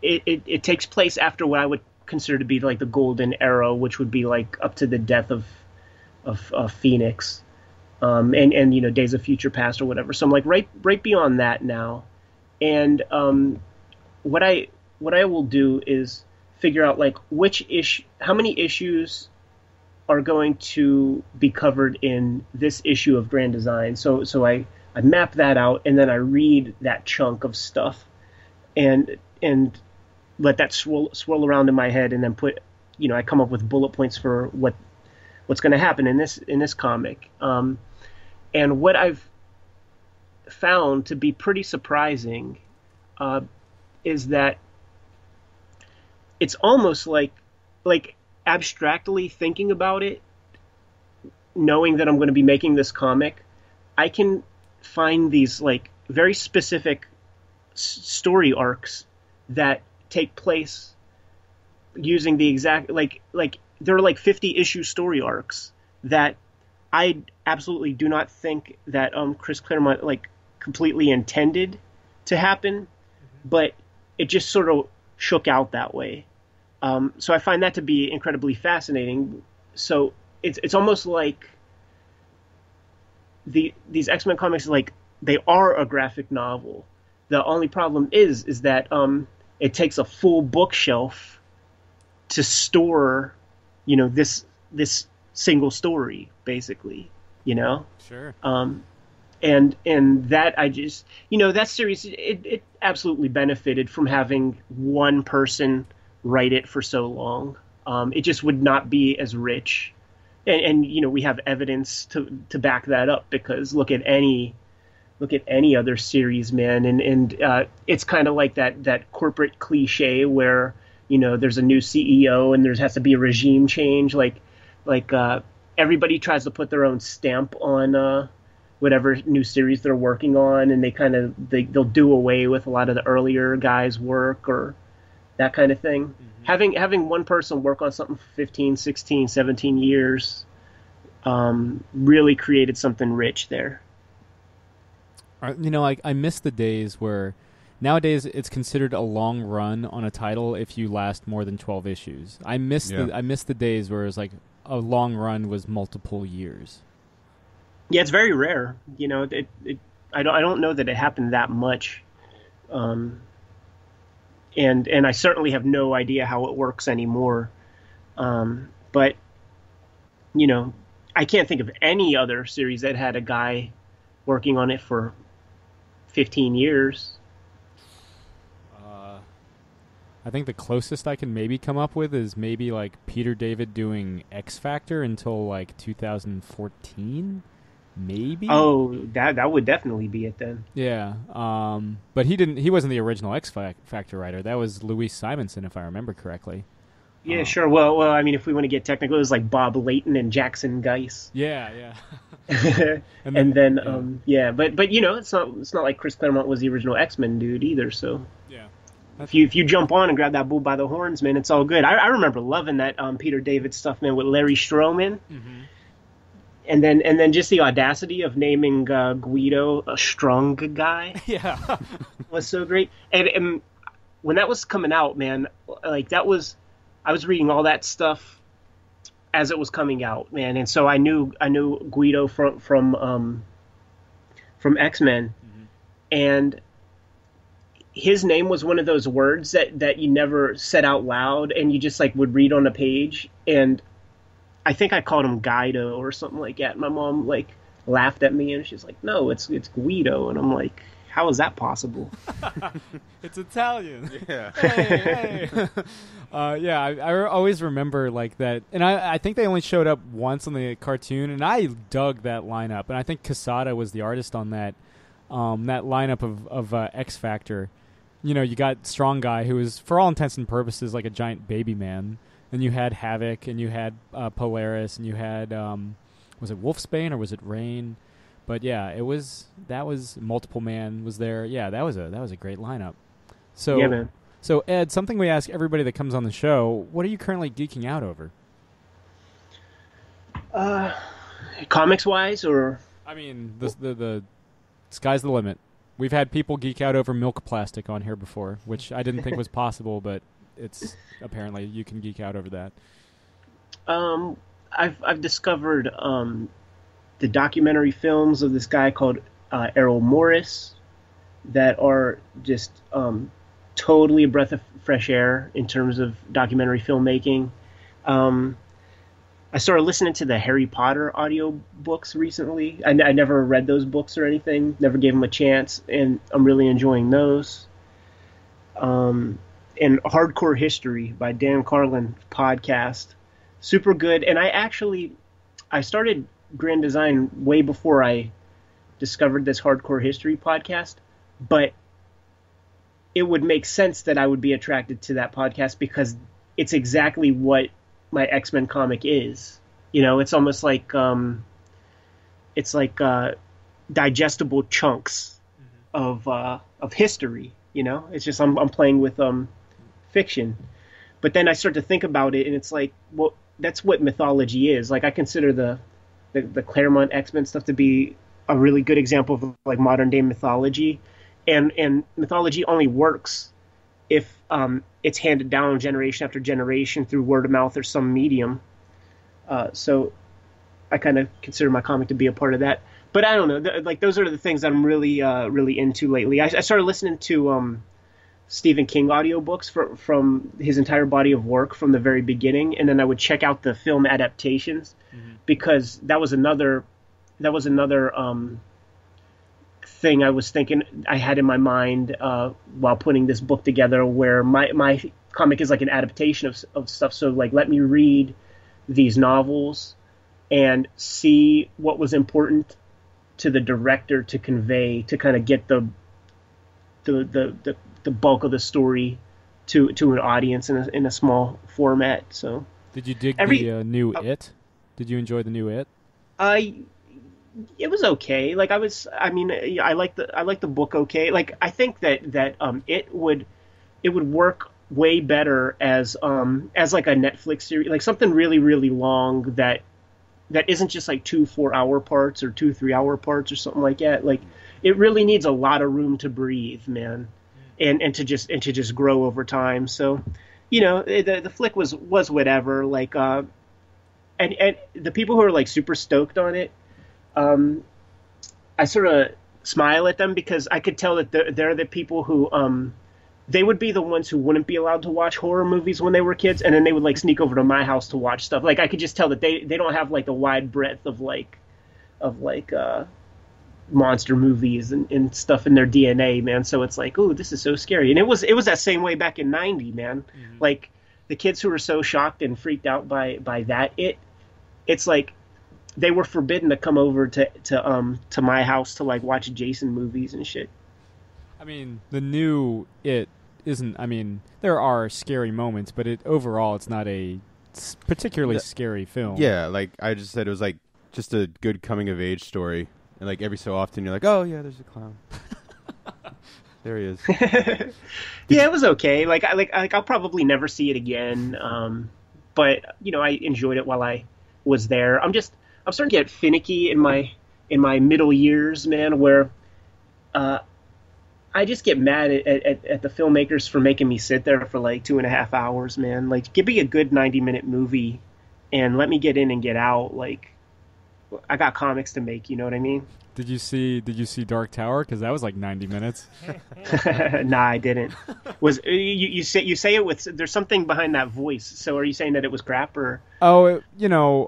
it takes place after what I would consider to be like the golden era, which would be like up to the death of Phoenix. And Days of Future Past or whatever. So I'm like right beyond that now, and what I will do is figure out like how many issues are going to be covered in this issue of Grand Design. So I map that out, and then I read that chunk of stuff, and let that swirl around in my head, and then I come up with bullet points for what's going to happen in this comic. And what I've found to be pretty surprising is that it's almost like abstractly thinking about it, knowing that I'm going to be making this comic, I can find these like very specific story arcs that take place using the exact like there are like 50 issue story arcs that I absolutely do not think that Chris Claremont like completely intended to happen, but it just sort of shook out that way. So I find that to be incredibly fascinating. So it's almost like these X-Men comics, like, they are a graphic novel. The only problem is that it takes a full bookshelf to store, this single story, basically, Sure. And that, I just, that series, it absolutely benefited from having one person write it for so long. It just would not be as rich. And we have evidence to back that up, because look at any other series, man. And it's kind of like that corporate cliche where, there's a new CEO and there has to be a regime change. Like everybody tries to put their own stamp on whatever new series they're working on, and they'll do away with a lot of the earlier guys' work or that kind of thing. Having one person work on something for 15, 16, 17 years really created something rich there. I miss the days where nowadays it's considered a long run on a title if you last more than 12 issues. I miss the days where it was like a long run was multiple years. Yeah, it's very rare. I don't know that it happened that much. And I certainly have no idea how it works anymore. But I can't think of any other series that had a guy working on it for 15 years. I think the closest I can maybe come up with is maybe like Peter David doing X Factor until like 2014, maybe. Oh, that would definitely be it then. Yeah. But he wasn't the original X Factor writer. That was Louise Simonson, if I remember correctly. Yeah, sure. Well, I mean, if we want to get technical, it was like Bob Layton and Jackson Geis. Yeah. and then but it's not like Chris Claremont was the original X-Men dude either. So yeah, if you jump on and grab that bull by the horns, man, it's all good. I remember loving that Peter David stuff, man, with Larry Stroman. Mm-hmm. And then just the audacity of naming Guido a strong guy. Yeah, was so great. And when that was coming out, man, like I was reading all that stuff as it was coming out, man, and so I knew Guido from X-Men, and his name was one of those words that you never said out loud, and you just like would read on a page, and I think I called him Guido or something like that. My mom like laughed at me, and she's like, "No, it's Guido," and I'm like, how is that possible? It's Italian. Yeah. Hey. I always remember like that. And I think they only showed up once on the cartoon, and I dug that lineup. And I think Quesada was the artist on that lineup of X Factor. You got Strong Guy, who was, for all intents and purposes, like a giant baby man. And you had Havoc, and you had Polaris, and you had, was it Wolfsbane or was it Rain? But yeah, that was Multiple Man was there. Yeah, that was a great lineup. So yeah, man. So Ed, something we ask everybody that comes on the show: what are you currently geeking out over? Comics wise, or I mean, the sky's the limit. We've had people geek out over milk plastic on here before, which I didn't think was possible, but it's apparently you can geek out over that. I've discovered the documentary films of this guy called Errol Morris that are just totally a breath of fresh air in terms of documentary filmmaking. I started listening to the Harry Potter audio books recently. I never read those books or anything, never gave them a chance, and I'm really enjoying those. And Hardcore History by Dan Carlin podcast, super good. And I started Grand Design way before I discovered this Hardcore History podcast, but it would make sense that I would be attracted to that podcast because it's exactly what my X-Men comic is. It's almost like digestible chunks of history. It's just I'm playing with fiction, but then I start to think about it, and it's like, well, that's what mythology is. Like, I consider the Claremont X-Men stuff to be a really good example of like modern day mythology, and mythology only works if it's handed down generation after generation through word of mouth or some medium. So I kind of consider my comic to be a part of that. But I don't know, like those are the things that I'm really really into lately. I started listening to Stephen King audiobooks from his entire body of work from the very beginning, and then I would check out the film adaptations because that was another thing I was thinking I had in my mind while putting this book together, where my comic is like an adaptation of stuff. So like, let me read these novels and see what was important to the director to convey, to kind of get the bulk of the story to an audience in a small format. So did you dig the new It? Did you enjoy the new It? It was okay. Like I like the book okay. Like I think that it would work way better as like a Netflix series, like something really really long that isn't just like 2 4-hour parts or 2 3-hour parts or something like that. Like it really needs a lot of room to breathe, man, and to just grow over time. So, the flick was whatever. Like and the people who are like super stoked on it, I sort of smile at them because I could tell that they're the people who they would be the ones who wouldn't be allowed to watch horror movies when they were kids, and then they would like sneak over to my house to watch stuff. Like I could just tell that they don't have like the wide breadth of monster movies and stuff in their DNA, man. So it's like, oh, this is so scary. And it was that same way back in '90, man. Mm-hmm. Like the kids who were so shocked and freaked out by that, it's like they were forbidden to come over to my house to like watch Jason movies and shit. I mean, the new It isn't. I mean, there are scary moments, but overall, it's not a particularly scary film. Yeah, like I just said, it was like just a good coming of age story, and like every so often you're like, oh yeah, there's a clown. There he is. Yeah, it was okay. Like I'll probably never see it again. But I enjoyed it while I was there. I'm starting to get finicky in my middle years, man, where I just get mad at the filmmakers for making me sit there for like 2.5 hours, man. Like, give me a good 90-minute movie and let me get in and get out. Like, I got comics to make, you know what I mean? Did you see Dark Tower? Because that was like 90 minutes. Nah, I didn't. Was you say it with, there's something behind that voice. So are you saying that it was crap or? Oh,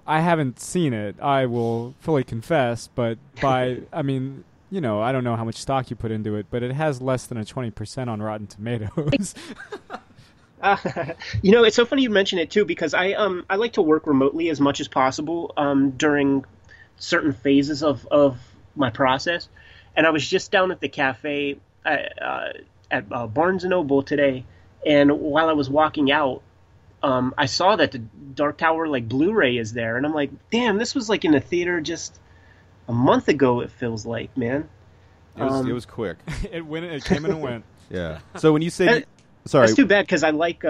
I haven't seen it. I will fully confess, but I mean, I don't know how much stock you put into it, but it has less than a 20% on Rotten Tomatoes. It's so funny you mention it too, because I like to work remotely as much as possible during certain phases of my process, and I was just down at the cafe at Barnes & Noble today, and while I was walking out, I saw that the Dark Tower like Blu-ray is there, and I'm like, damn, this was like in the theater just a month ago. It feels like, man. It was quick. It came and it went. Yeah. So when you say, sorry, that's too bad because I like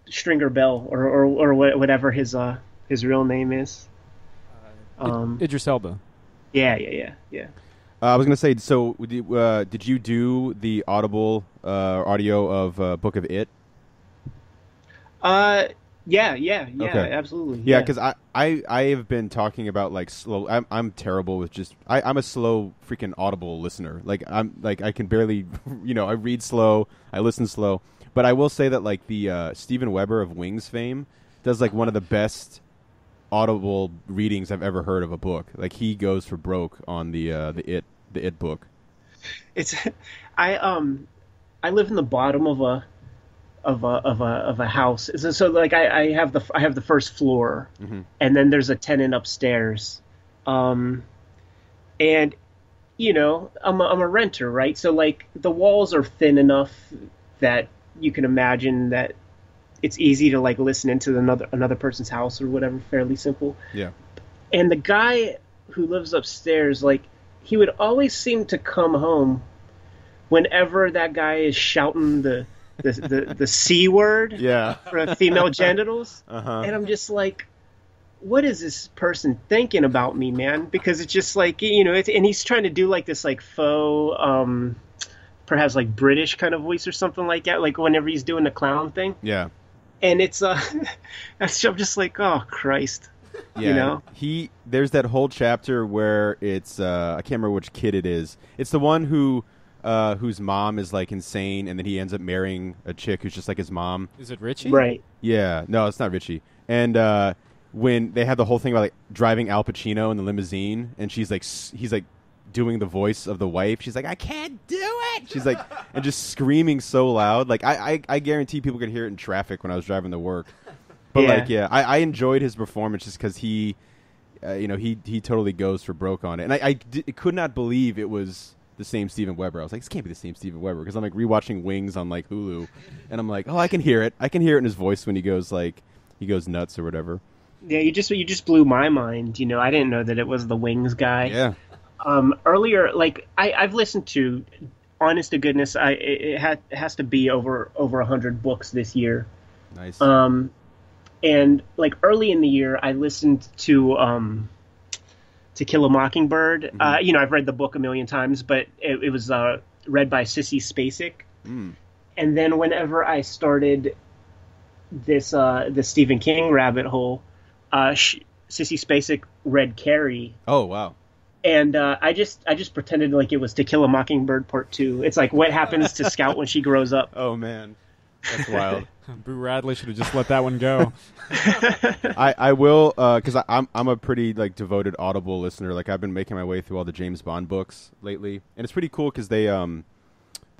Stringer Bell or whatever his real name is. Idris Elba. Yeah. I was gonna say, so did you do the audible audio of Book of It? Yeah, okay. Absolutely. Yeah, because I have been talking about like slow. I'm terrible with just I'm a slow freaking audible listener. Like I can barely I read slow, I listen slow. But I will say that like the Steven Weber of Wings fame does like one of the best audible readings I've ever heard of a book. Like he goes for broke on the It book. It's I live in the bottom of a house. So like I have the first floor, mm-hmm. and then there's a tenant upstairs, and I'm a renter, right? So like the walls are thin enough that you can imagine that it's easy to like listen into another person's house or whatever, fairly simple. Yeah. And the guy who lives upstairs, like he would always seem to come home whenever that guy is shouting the C word, yeah, for female genitals, and I'm just like, what is this person thinking about me, man? Because it's just like and he's trying to do like this like faux Piskor has like British kind of voice or something like that, like whenever he's doing the clown thing. Yeah. And it's I'm just like, oh Christ. Yeah, You know? There's that whole chapter where it's I can't remember which kid it is. It's the one whose mom is like insane, and then he ends up marrying a chick who's just like his mom. Is it Richie? Right. Yeah, no, it's not Richie. And when they have the whole thing about like driving Al Pacino in the limousine, and he's like doing the voice of the wife. She's like, I can't do it. She's like, and just screaming so loud. Like I guarantee people could hear it in traffic when I was driving to work. But I enjoyed his performance just because he totally goes for broke on it, and I could not believe it was the same Steven Weber. I was like, this can't be the same Steven Weber, because I'm like rewatching Wings on like Hulu, and I'm like, oh, I can hear it. I can hear it in his voice when he goes nuts or whatever. Yeah, you just blew my mind. You know, I didn't know that it was the Wings guy. Yeah. Earlier, like I've listened to, honest to goodness, it has to be over 100 books this year. Nice. And like early in the year, I listened to To Kill a Mockingbird. Mm-hmm. I've read the book a million times, but it was read by Sissy Spacek. Mm. And then whenever I started the Stephen King rabbit hole, Sissy Spacek read Carrie. Oh wow. And I just pretended like it was To Kill a Mockingbird Part 2. It's like what happens to Scout when she grows up. Oh man, that's wild. Boo Radley should have just let that one go. I will, because I'm a pretty like devoted Audible listener. Like I've been making my way through all the James Bond books lately, and it's pretty cool because they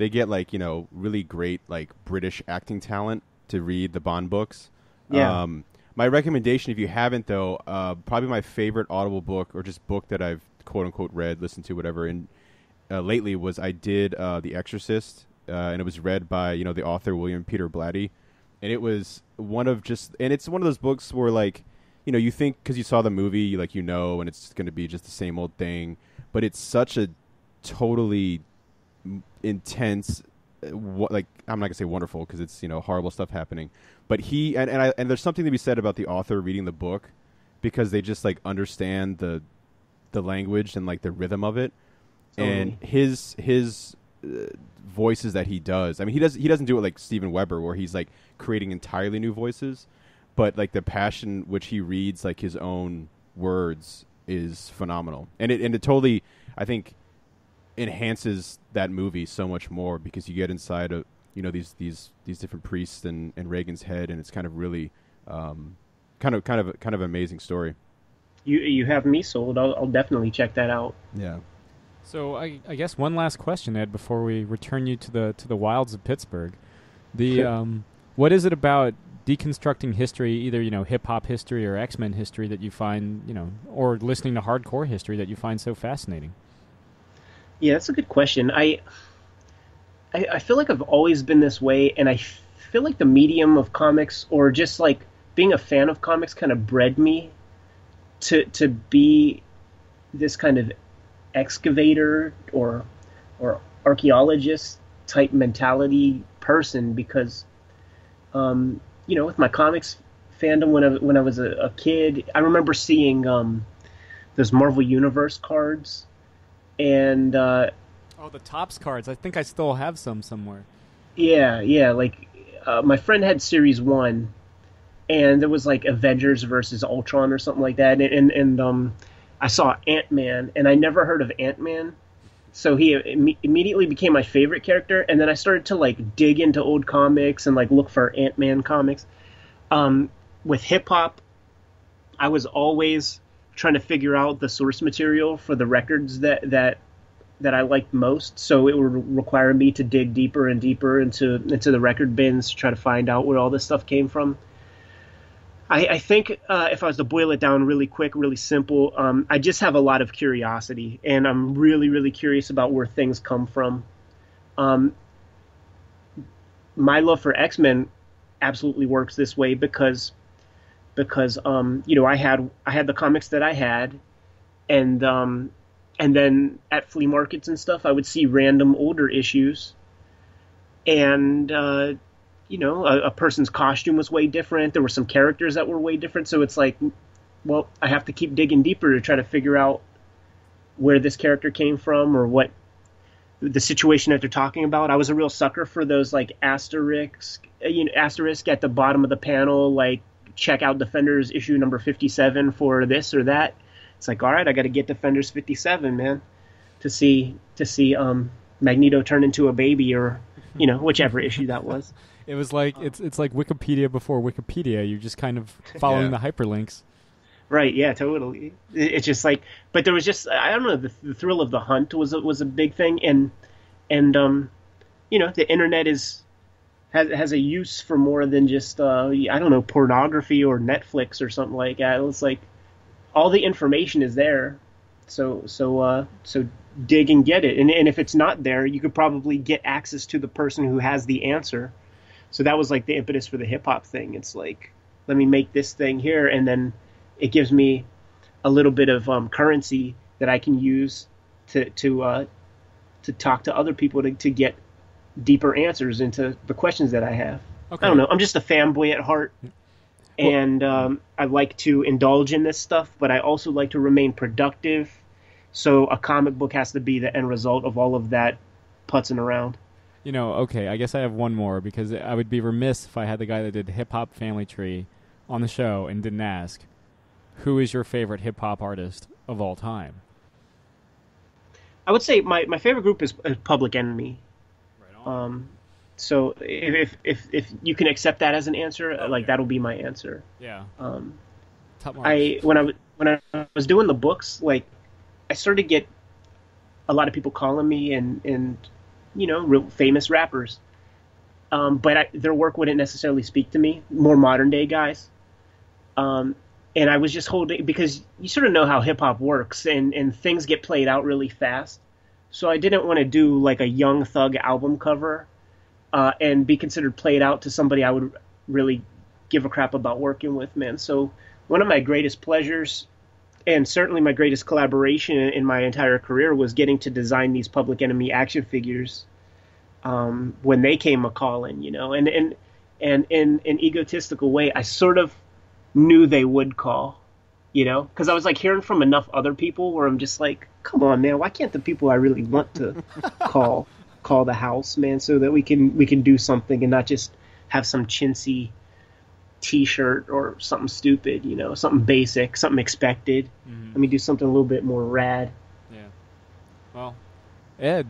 get like really great like British acting talent to read the Bond books. Yeah. My recommendation, if you haven't though, probably my favorite Audible book or just book that I've quote unquote read, listened to, whatever, and lately was I did The Exorcist, and it was read by the author William Peter Blatty. And it was it's one of those books where like, you think because you saw the movie, like, and it's going to be just the same old thing, but it's such a totally intense, like, I'm not gonna say wonderful because it's horrible stuff happening, but and there's something to be said about the author reading the book because they just like understand the language and like the rhythm of it. Totally. And his voices that he does. I mean, he doesn't do it like Steven Weber where he's like creating entirely new voices, but like the passion which he reads like his own words is phenomenal, and it totally, I think, enhances that movie so much more because you get inside of these different priests and Reagan's head, and it's kind of really kind of amazing story. You have me sold. I'll definitely check that out. Yeah. So I guess one last question, Ed, before we return you to the wilds of Pittsburgh. What is it about deconstructing history, either hip hop history or X-Men history, that you find or listening to hardcore history that you find so fascinating? Yeah, that's a good question. I feel like I've always been this way, and I feel like the medium of comics, or just like being a fan of comics, kind of bred me to be this kind of excavator or archaeologist type mentality person, because with my comics fandom when I was a kid, I remember seeing those Marvel Universe cards, and the Topps cards. I think I still have some somewhere. Yeah, like my friend had Series 1, and there was like Avengers versus Ultron or something like that, and I saw Ant-Man, and I never heard of Ant-Man, so he immediately became my favorite character. And then I started to like dig into old comics and like look for Ant-Man comics. With hip hop, I was always trying to figure out the source material for the records that I liked most. So it would require me to dig deeper and deeper into the record bins to try to find out where all this stuff came from. I think if I was to boil it down really quick, really simple, I just have a lot of curiosity, and I'm really, really curious about where things come from. My love for X-Men absolutely works this way because I had the comics that I had, and then at flea markets and stuff, I would see random older issues, and a person's costume was way different. There were some characters that were way different. So it's like, well, I have to keep digging deeper to try to figure out where this character came from, or what the situation that they're talking about. I was a real sucker for those like asterisk at the bottom of the panel, like check out Defenders issue number 57 for this or that. It's like, all right, I got to get Defenders 57, man, to see Magneto turn into a baby, or whichever issue that was. It was like it's like Wikipedia before Wikipedia. You're just kind of following the hyperlinks. Right. Yeah. Totally. It's just like, but there was just, I don't know, the thrill of the hunt was a big thing, and the internet has a use for more than just I don't know, pornography or Netflix or something like that. It's like all the information is there, so dig and get it, and if it's not there, you could probably get access to the person who has the answer. So that was like the impetus for the hip hop thing. It's like, let me make this thing here, and then it gives me a little bit of currency that I can use to talk to other people to get deeper answers into the questions that I have. Okay. I don't know. I'm just a fanboy at heart, and I like to indulge in this stuff, but I also like to remain productive. So a comic book has to be the end result of all of that putzing around. Okay, I guess I have one more, because I would be remiss if I had the guy that did Hip Hop Family Tree on the show and didn't ask, who is your favorite hip hop artist of all time? I would say my favorite group is Public Enemy. Right on. So if you can accept that as an answer, okay, that'll be my answer. Yeah. Top marks. When I was doing the books, like, I started to get a lot of people calling me and real famous rappers, but their work wouldn't necessarily speak to me. More modern day guys. And I was just holding, because you sort of know how hip hop works, and things get played out really fast. So I didn't want to do like a Young Thug album cover and be considered played out to somebody I would really give a crap about working with, man. So one of my greatest pleasures, and certainly my greatest collaboration in my entire career, was getting to design these Public Enemy action figures when they came a-calling, and in an egotistical way, I sort of knew they would call, because I was like hearing from enough other people where I'm just like, come on, man, why can't the people I really want to call the house, man, so that we can do something and not just have some chintzy T-shirt or something stupid, something basic, something expected. Mm-hmm. Let me do something a little bit more rad. Yeah. Well, Ed,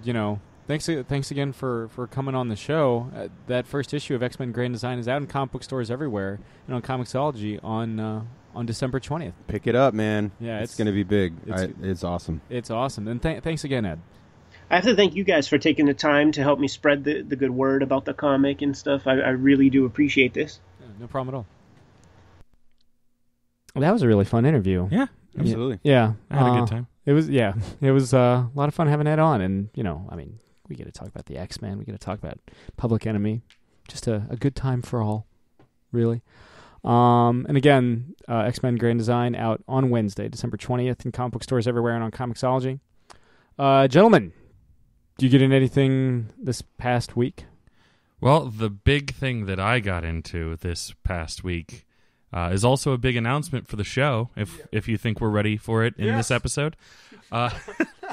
thanks again for coming on the show. That first issue of X-Men Grand Design is out in comic book stores everywhere and on Comixology on December 20th. Pick it up, man. Yeah, it's going to be big. It's awesome. It's awesome. And thanks again, Ed. I have to thank you guys for taking the time to help me spread the good word about the comic and stuff. I really do appreciate this. Yeah, no problem at all. Well, that was a really fun interview. Yeah, absolutely. Yeah. I had a good time. It was a lot of fun having Ed on, and we get to talk about the X-Men. We get to talk about Public Enemy. Just a good time for all, really. And again, X-Men Grand Design out on Wednesday, December 20th, in comic book stores everywhere and on Comixology. Gentlemen, do you get into anything this past week? Well, the big thing that I got into this past week is also a big announcement for the show, if you think we're ready for it in this episode.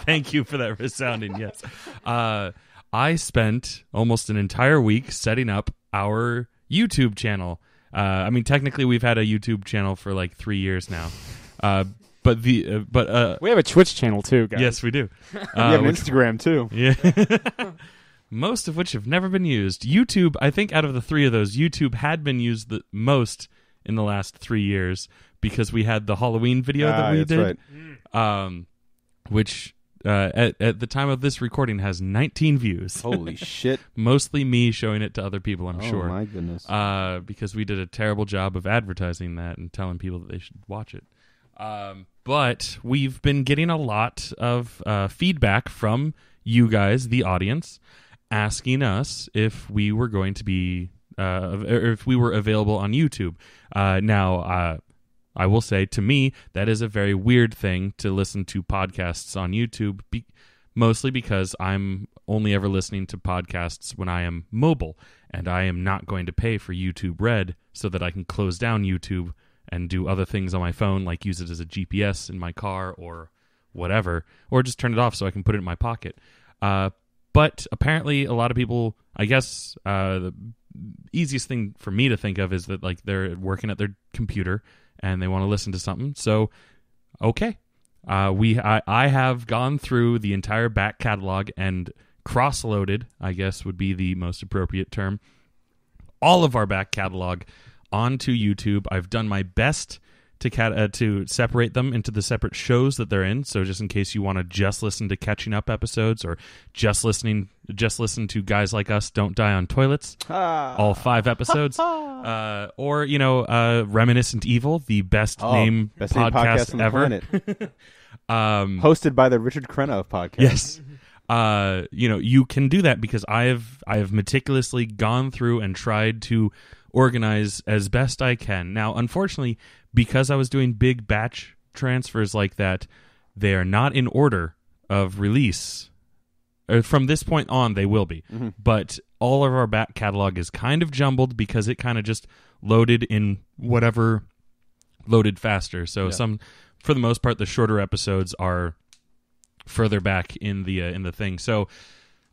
Thank you for that resounding yes. I spent almost an entire week setting up our YouTube channel. Technically we've had a YouTube channel for like 3 years now. But we have a Twitch channel too, guys. Yes, we do. We have an Instagram too. Yeah. Most of which have never been used. YouTube, I think out of the three of those, YouTube had been used the most in the last 3 years, because we had the Halloween video that we did. Right. Which at the time of this recording has 19 views. Holy shit. Mostly me showing it to other people, I'm sure. Oh my goodness. Because we did a terrible job of advertising that and telling people that they should watch it. But we've been getting a lot of feedback from you guys, the audience, asking us if we were going to be, or if we were available on YouTube. Now, I will say, to me, that is a very weird thing to listen to podcasts on YouTube, mostly because I'm only ever listening to podcasts when I am mobile, and I am not going to pay for YouTube Red so that I can close down YouTube and do other things on my phone, like use it as a GPS in my car or whatever, or just turn it off so I can put it in my pocket. But But apparently a lot of people, I guess, the easiest thing for me to think of is that like they're working at their computer and they want to listen to something. So, okay. I have gone through the entire back catalog and cross-loaded, I guess would be the most appropriate term, all of our back catalog onto YouTube. I've done my best to separate them into the separate shows that they're in. So just in case you want to just listen to catching up episodes or just listen to Guys Like Us Don't Die on Toilets, all 5 episodes, or Reminiscent Evil, the best name podcast on the ever, hosted by the Richard Crenna podcast. Yes. You can do that because I have meticulously gone through and tried to organize as best I can. Now, unfortunately, because I was doing big batch transfers like that, they are not in order of release. From this point on, they will be. Mm-hmm. But all of our back catalog is kind of jumbled because it kind of just loaded in whatever loaded faster. So for the most part, the shorter episodes are further back in the thing. So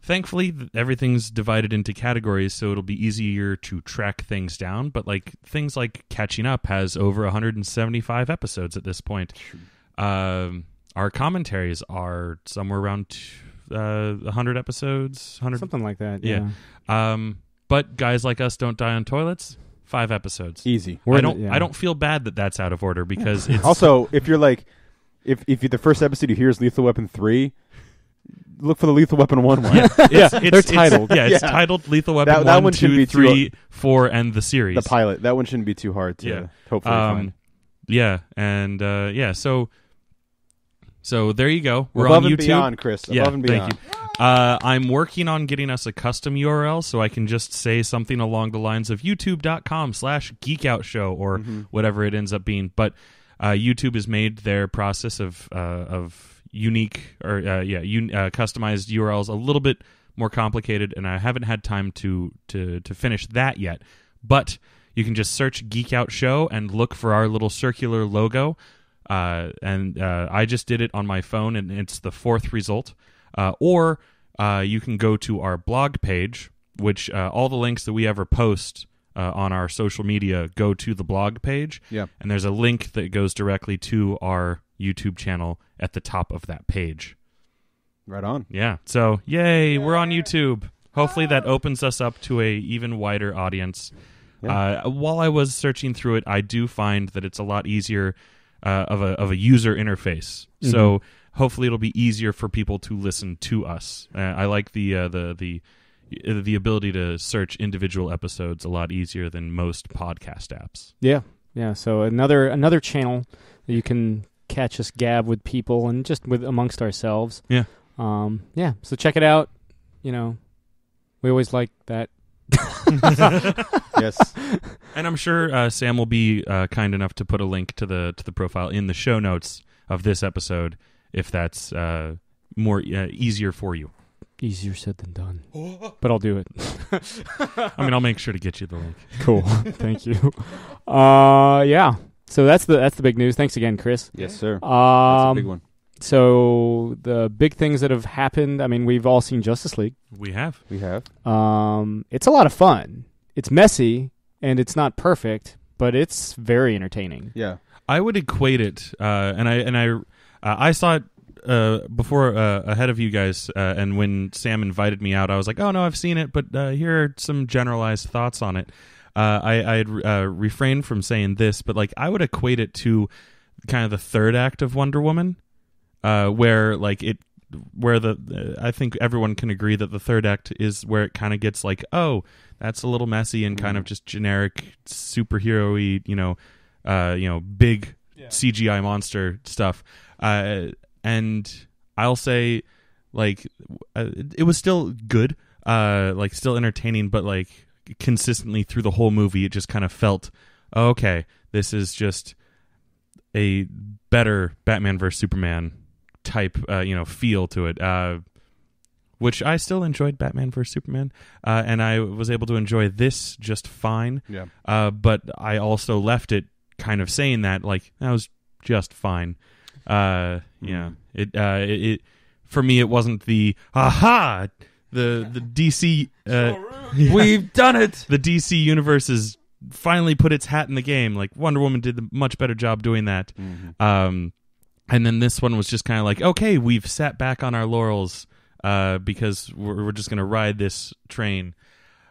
thankfully, everything's divided into categories, so it'll be easier to track things down. But like things like Catching Up has over 175 episodes at this point. Our commentaries are somewhere around 100 episodes, 100 something like that. Yeah. But Guys Like Us Don't Die on Toilets, 5 episodes. Easy. I don't feel bad that that's out of order because it's also if you're like if the first episode you hear is Lethal Weapon 3. Look for the Lethal Weapon 1 one. They're titled. It's titled Lethal Weapon that 1, one 2, 3, 4, and the series. The pilot. That one shouldn't be too hard to hopefully find. Yeah, and so there you go. We're above on YouTube. And beyond, Chris. Above and beyond. Thank you. I'm working on getting us a custom URL so I can just say something along the lines of youtube.com/geekoutshow or whatever it ends up being. But YouTube has made their process of unique or customized URLs a little bit more complicated, and I haven't had time to finish that yet. But you can just search Geek Out Show and look for our little circular logo. I just did it on my phone, and it's the 4th result. Or you can go to our blog page, which all the links that we ever post on our social media go to the blog page. Yeah. And there's a link that goes directly to our YouTube channel at the top of that page. Right on. Yeah. So, yay, we're on YouTube. Hopefully that opens us up to a even wider audience. Yeah. While I was searching through it, I do find that it's a lot easier of a user interface. Mm-hmm. So hopefully it'll be easier for people to listen to us. I like the ability to search individual episodes a lot easier than most podcast apps. Yeah. So another channel that you can catch us gab with people and just with amongst ourselves. Yeah. So check it out. We always like that. Yes. And I'm sure Sam will be kind enough to put a link to the profile in the show notes of this episode if that's more easier for you. Easier said than done. But I'll do it. I'll make sure to get you the link. Cool. Thank you. Yeah. So that's the big news. Thanks again, Chris. Yes, sir. That's a big one. So the big things that have happened, we've all seen Justice League. We have. It's a lot of fun. It's messy and it's not perfect, but it's very entertaining. Yeah. I would equate it, I saw it before ahead of you guys, and when Sam invited me out, I was like, "Oh no, I've seen it, but here are some generalized thoughts on it." I had refrained from saying this, but I would equate it to kind of the third act of Wonder Woman, where I think everyone can agree that the third act is where it kind of gets oh, that's a little messy and kind of just generic superhero-y, big CGI monster stuff. And I'll say, it was still good, still entertaining, but consistently through the whole movie, it just kind of felt, oh, okay, this is just a better Batman vs Superman type, feel to it. Which I still enjoyed Batman vs Superman, and I was able to enjoy this just fine. Yeah. But I also left it kind of saying that that was just fine. Yeah. It for me it wasn't the aha. the DC We've done it. the DC universe has finally put its hat in the game. Like Wonder Woman did a much better job doing that. And then this one was just kind of like, okay, we've sat back on our laurels because we're just going to ride this train.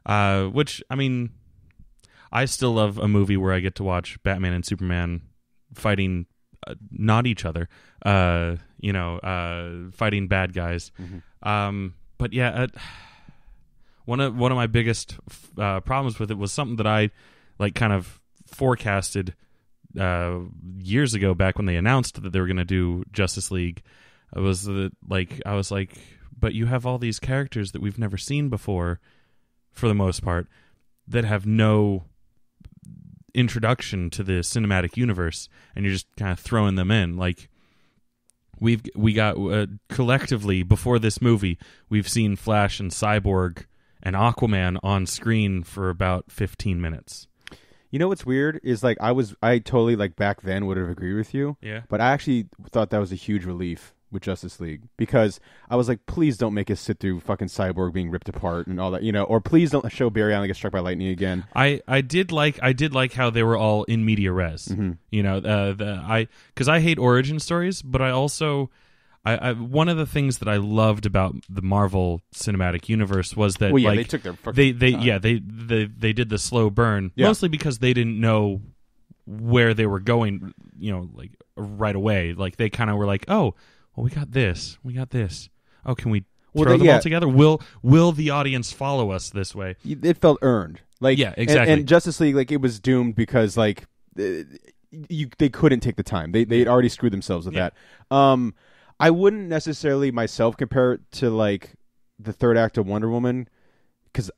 Which, I mean, I still love a movie where I get to watch Batman and Superman fighting not each other, fighting bad guys. But yeah, one of my biggest problems with it was something that I like kind of forecasted years ago, back when they announced that they were going to do Justice League. I was like, but you have all these characters that we've never seen before, for the most part, that have no introduction to the cinematic universe, and you're just kind of throwing them in. Like we got collectively before this movie, we've seen Flash and Cyborg and Aquaman on screen for about 15 minutes. You know what's weird is like I totally like back then would have agreed with you. Yeah. But I actually thought that was a huge relief with Justice League, because I was like, please don't make us sit through fucking Cyborg being ripped apart and all that, or please don't show Barry Allen get struck by lightning again. I did like how they were all in media res. Because I hate origin stories, but I also I one of the things that I loved about the Marvel Cinematic Universe was that they took their fucking time. they did the slow burn, mostly because they didn't know where they were going, like right away. Like they kind of were like, oh, well, we got this. Oh, can we throw them all together? Will the audience follow us this way? It felt earned. Like, yeah, exactly. And Justice League, like, it was doomed because like they couldn't take the time. They'd already screwed themselves with that. I wouldn't necessarily myself compare it to like the third act of Wonder Woman, because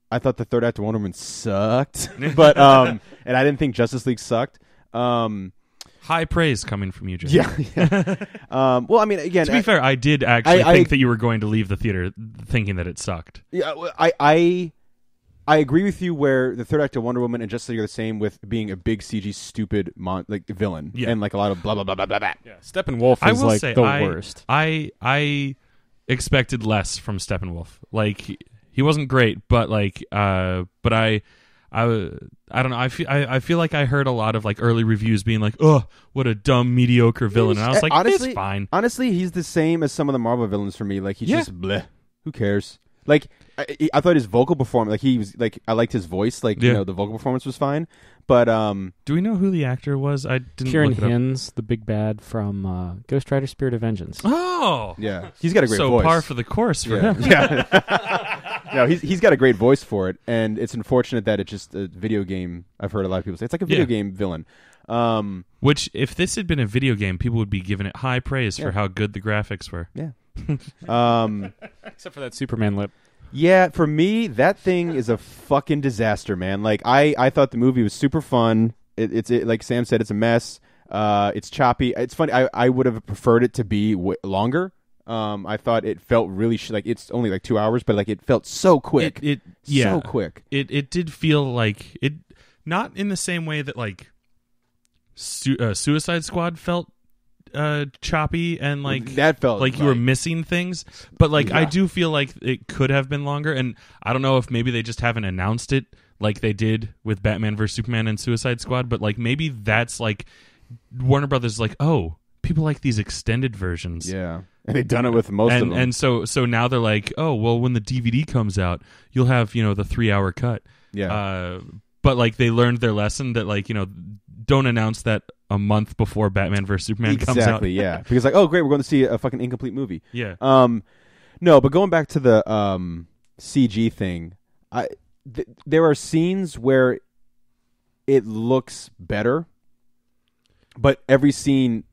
I thought the third act of Wonder Woman sucked, but and I didn't think Justice League sucked. High praise coming from you, Joe. Yeah. Well, I mean, again, to be fair, I did actually think that you were going to leave the theater thinking that it sucked. Yeah, I agree with you where the third act of Wonder Woman and Justice League are the same with being a big CG stupid villain, and like a lot of blah blah blah blah blah. Yeah, Steppenwolf is like the worst. I expected less from Steppenwolf. Like he wasn't great, but like but I don't know. I feel like I heard a lot of like early reviews being like, "Oh, what a dumb, mediocre villain," and I was like, honestly, "It's fine." Honestly, he's the same as some of the Marvel villains for me. Like he's just bleh. Who cares? Like I thought his vocal performance, like he was like I liked his voice. Like the vocal performance was fine. But do we know who the actor was? I didn't. Kieran look it up. Hinds, the big bad from Ghost Rider: Spirit of Vengeance. Oh, yeah, he's got a great so voice. par for the course for him. Yeah. No, he's got a great voice for it, and it's unfortunate that it's just a video game. I've heard a lot of people say it's like a video game villain. Which, if this had been a video game, people would be giving it high praise for how good the graphics were. Yeah. Except for that Superman lip. Yeah, for me, that thing is a fucking disaster, man. Like I thought the movie was super fun. It's like Sam said, it's a mess. It's choppy. It's funny. I would have preferred it to be longer. I thought it felt really like it's only like 2 hours, but like it felt so quick. So quick. It did feel like it, not in the same way that like Suicide Squad felt choppy and like that felt like you were missing things, but like I do feel like it could have been longer, and I don't know if maybe they just haven't announced it like they did with Batman vs Superman and Suicide Squad, but like maybe that's like Warner Brothers like, oh, people like these extended versions. Yeah. And they've done it with most of them. And so now they're like, oh, well, when the DVD comes out, you'll have, the 3-hour cut. Yeah. But like they learned their lesson that like, don't announce that a month before Batman vs Superman comes out. Exactly, yeah. Because like, oh great, we're going to see a fucking incomplete movie. Yeah. No, but going back to the CG thing, there are scenes where it looks better, but every scene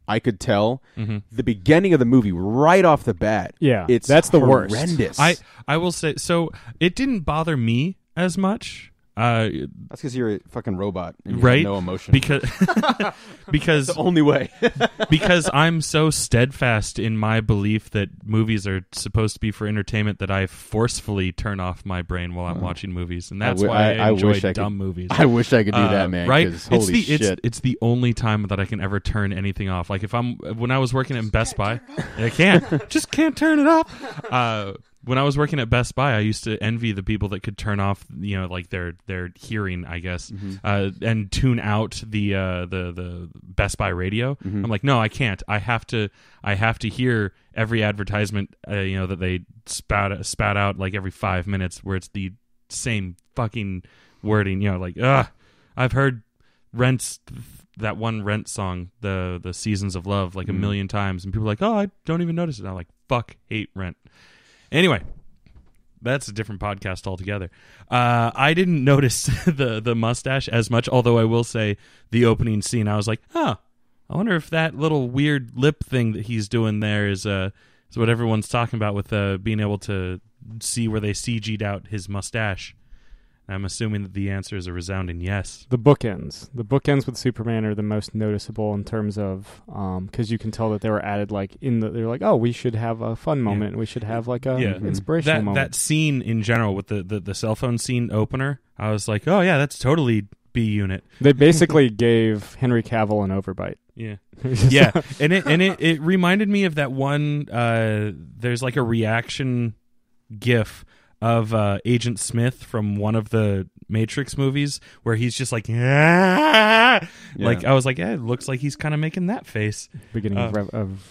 I could tell the beginning of the movie right off the bat. Yeah, that's the horrendous. worst. I will say, so it didn't bother me as much. That's because you're a fucking robot, and you right? have no emotion. Because That's the only way. Because I'm so steadfast in my belief that movies are supposed to be for entertainment that I forcefully turn off my brain while I'm watching movies, and that's why I enjoy dumb movies. I wish I could do that, man. Right? Holy shit! It's the only time that I can ever turn anything off. Like when I was working in Best Buy, I can't turn it off. when I was working at Best Buy, I used to envy the people that could turn off, like their hearing, I guess, and tune out the Best Buy radio. I'm like, no, I can't. I have to hear every advertisement, that they spat out like every 5 minutes, where it's the same fucking wording. Like, I've heard that one Rent song, the Seasons of Love, like a million times, and people are like, oh, I don't even notice it. And I'm like, fuck, hate Rent. Anyway, that's a different podcast altogether. I didn't notice the mustache as much, although I will say the opening scene, I was like, I wonder if that little weird lip thing that he's doing there is what everyone's talking about with being able to see where they CG'd out his mustache. I'm assuming that the answer is a resounding yes. The bookends with Superman are the most noticeable in terms of because you can tell that they were added they're like, oh, we should have a fun moment. Yeah. We should have like a inspirational moment. That scene in general with the cell phone scene opener, I was like, oh yeah, that's totally B Unit. They basically gave Henry Cavill an overbite. Yeah, yeah, and it reminded me of that one. There's like a reaction GIF of Agent Smith from one of the Matrix movies where he's just like, yeah. Like I was like, it looks like he's kind of making that face. Beginning of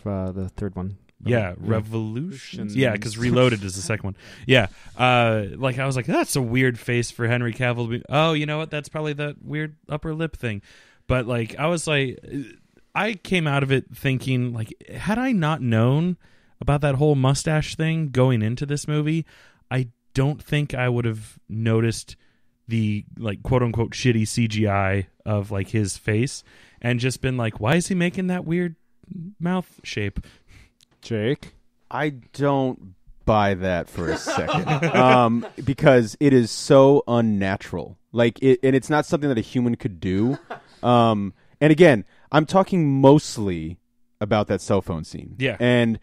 the third one. Yeah, Revolutions. Yeah, because Reloaded is the second one. Yeah, like I was like, that's a weird face for Henry Cavill to be. Oh, you know what? That's probably that weird upper lip thing. But like, I was like, I came out of it thinking like, had I not known about that whole mustache thing going into this movie, I don't think I would have noticed the like quote unquote shitty CGI of like his face and just been like, why is he making that weird mouth shape? Jake? I don't buy that for a second. Because it is so unnatural. Like and it's not something that a human could do. And again, I'm talking mostly about that cell phone scene. Yeah. And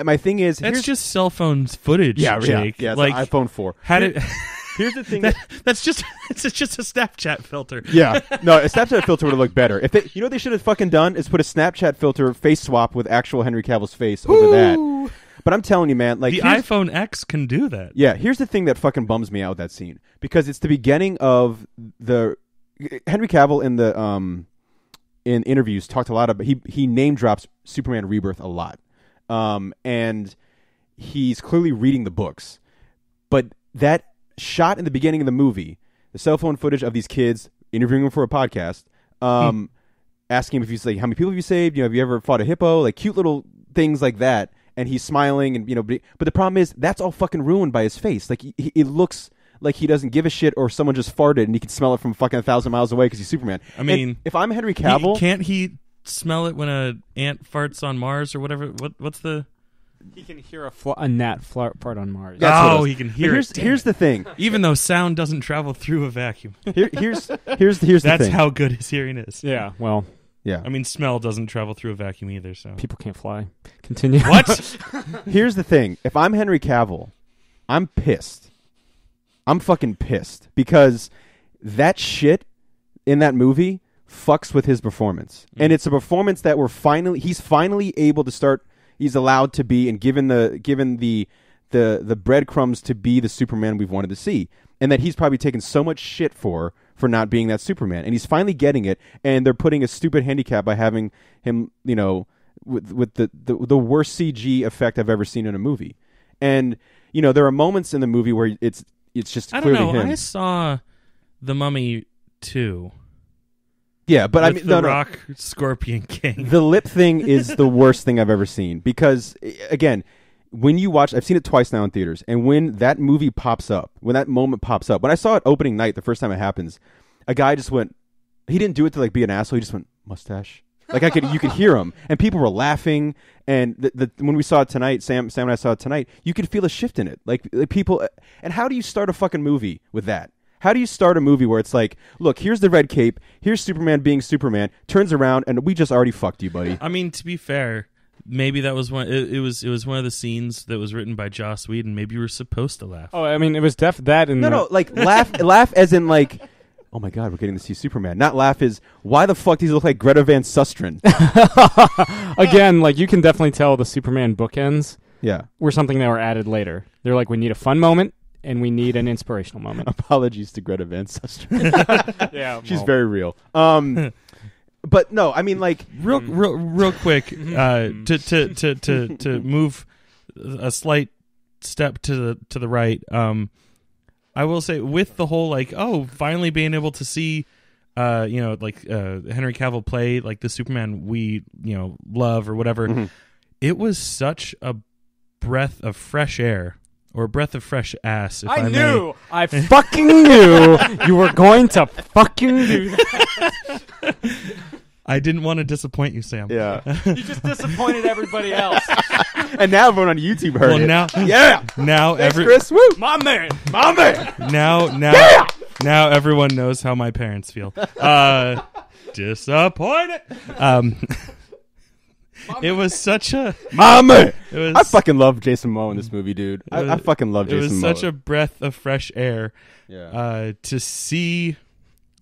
my thing is, that's just cell phone footage, Jake. Yeah, like iPhone 4. Here's the thing. It's just a Snapchat filter. Yeah, no, a Snapchat filter would look better. If they, what they should have fucking done is put a Snapchat filter face swap with actual Henry Cavill's face over that. But I'm telling you, man, like the iPhone X can do that. Yeah, here's the thing that fucking bums me out with that scene because it's the beginning of the Henry Cavill in the in interviews talked a lot about he name drops Superman Rebirth a lot. And he's clearly reading the books. But that shot in the beginning of the movie, the cell phone footage of these kids interviewing him for a podcast, asking him if he's like, how many people have you saved? Have you ever fought a hippo? Like cute little things like that. And he's smiling and, but the problem is that's all fucking ruined by his face. Like it looks like he doesn't give a shit or someone just farted and he can smell it from fucking 1,000 miles away because he's Superman. I mean, and if I'm Henry Cavill, can't he smell it when an ant farts on Mars or whatever? What's the? He can hear a gnat fart on Mars. He can hear it. Here's the thing. Even though sound doesn't travel through a vacuum. Here's the thing. That's how good his hearing is. Yeah. Well. Yeah. I mean, smell doesn't travel through a vacuum either. So people can't fly. Continue. What? Here's the thing. If I'm Henry Cavill, I'm pissed. I'm fucking pissed because that shit in that movie fucks with his performance. And it's a performance that he's finally able to start, he's allowed to be and given the breadcrumbs to be the Superman we've wanted to see. And that he's probably taken so much shit for not being that Superman. And he's finally getting it, and they're putting a stupid handicap by having him, with the worst CG effect I've ever seen in a movie. And, there are moments in the movie where it's just clearly him. I don't know. I saw The Mummy 2. Yeah, but I mean, the Rock Scorpion King. The lip thing is the worst thing I've ever seen because, again, when you watch, I've seen it twice now in theaters, and when that movie pops up, when that moment pops up, when I saw it opening night, the first time it happens, a guy just went, he didn't do it to like be an asshole, he just went, mustache. Like you could hear him, and people were laughing, and when we saw it tonight, Sam and I saw it tonight, you could feel a shift in it, like people, and how do you start a fucking movie with that? How do you start a movie where it's like, look, here's the red cape, here's Superman being Superman, turns around, and we just already fucked you, buddy. I mean, to be fair, maybe that was one. It was one of the scenes that was written by Joss Whedon. Maybe you were supposed to laugh. Oh, I mean, it was that. And no, like laugh as in like, oh my god, we're getting to see Superman. Not laugh is why the fuck does he look like Greta Van Susteren? Again, like you can definitely tell the Superman bookends. Yeah, were something that were added later. They're like, we need a fun moment and we need an inspirational moment. Apologies to Greta Van Susteren. Yeah, She's very real. But no, I mean, like, real quick, to move a slight step to the right. I will say, with the whole like, finally being able to see, Henry Cavill play like the Superman we love or whatever. Mm-hmm. It was such a breath of fresh air. Or a breath of fresh ass, if I may. I fucking knew you were going to fucking do that. I didn't want to disappoint you, Sam. yeah. You just disappointed everybody else. And now everyone on YouTube heard Well, it. now, now Thanks, Chris. Woo! My man. Now everyone knows how my parents feel. Disappointed. It was such a Mama! It was, I fucking love Jason Momoa in this movie, dude. I fucking love Jason Momoa. It was such a breath of fresh air Yeah. to see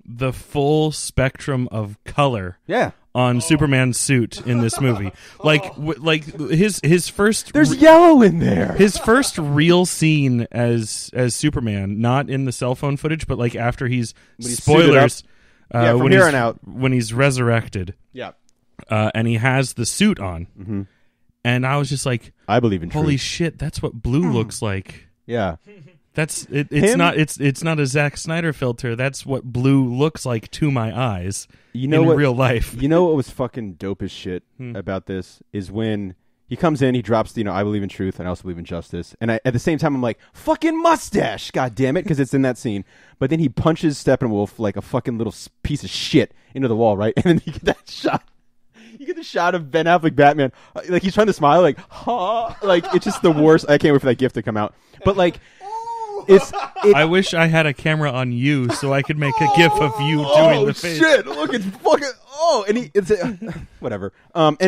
the full spectrum of color Yeah. on Superman's suit in this movie. Like his first There's yellow in there. his first real scene as Superman, not in the cell phone footage, but like after he's spoilers. from when here he's, on out. when he's resurrected. Yeah. And he has the suit on. Mm-hmm. And I was just like, I believe in holy truth. shit, that's what blue looks like. Yeah. That's it's Him? it's not a Zack Snyder filter. That's what blue looks like to my eyes You know in what? real life. You know what was fucking dope as shit about this is when he comes in, he drops the, I believe in truth and I also believe in justice. And at the same time, I'm like, fucking mustache, god damn it, because it's in that scene. But then he punches Steppenwolf like a fucking little piece of shit into the wall, right? And then you get that shot. You get the shot of Ben Affleck Batman, like he's trying to smile, like, like it's just the worst. I can't wait for that GIF to come out. But like, I wish I had a camera on you so I could make a GIF of you doing the face. Shit! Look, it's fucking and it's whatever. And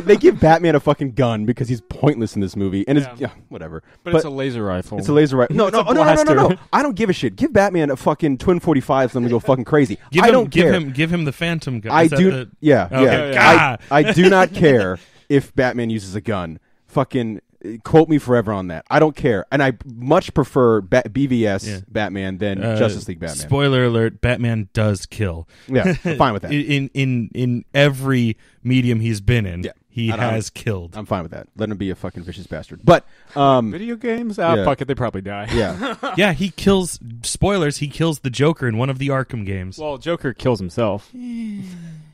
they give Batman a fucking gun because he's pointless in this movie, and it's whatever. But it's a laser rifle. It's a laser rifle. No. blaster. I don't give a shit. Give Batman a fucking twin 45s. Let me go fucking crazy. Give I him, don't care. Give him the Phantom gun. I Is that do. the- Yeah. Okay. I do not care if Batman uses a gun. Fucking quote me forever on that. I don't care, and I much prefer BVS Batman than Justice League Batman. Spoiler alert: Batman does kill. Yeah, I'm fine with that. In every medium he's been in, he I don't- has killed. I'm fine with that. Let him be a fucking vicious bastard. But Video games? Yeah. Fuck it, they probably die. yeah, Yeah, he kills. Spoilers: he kills the Joker in one of the Arkham games. Well, Joker kills himself.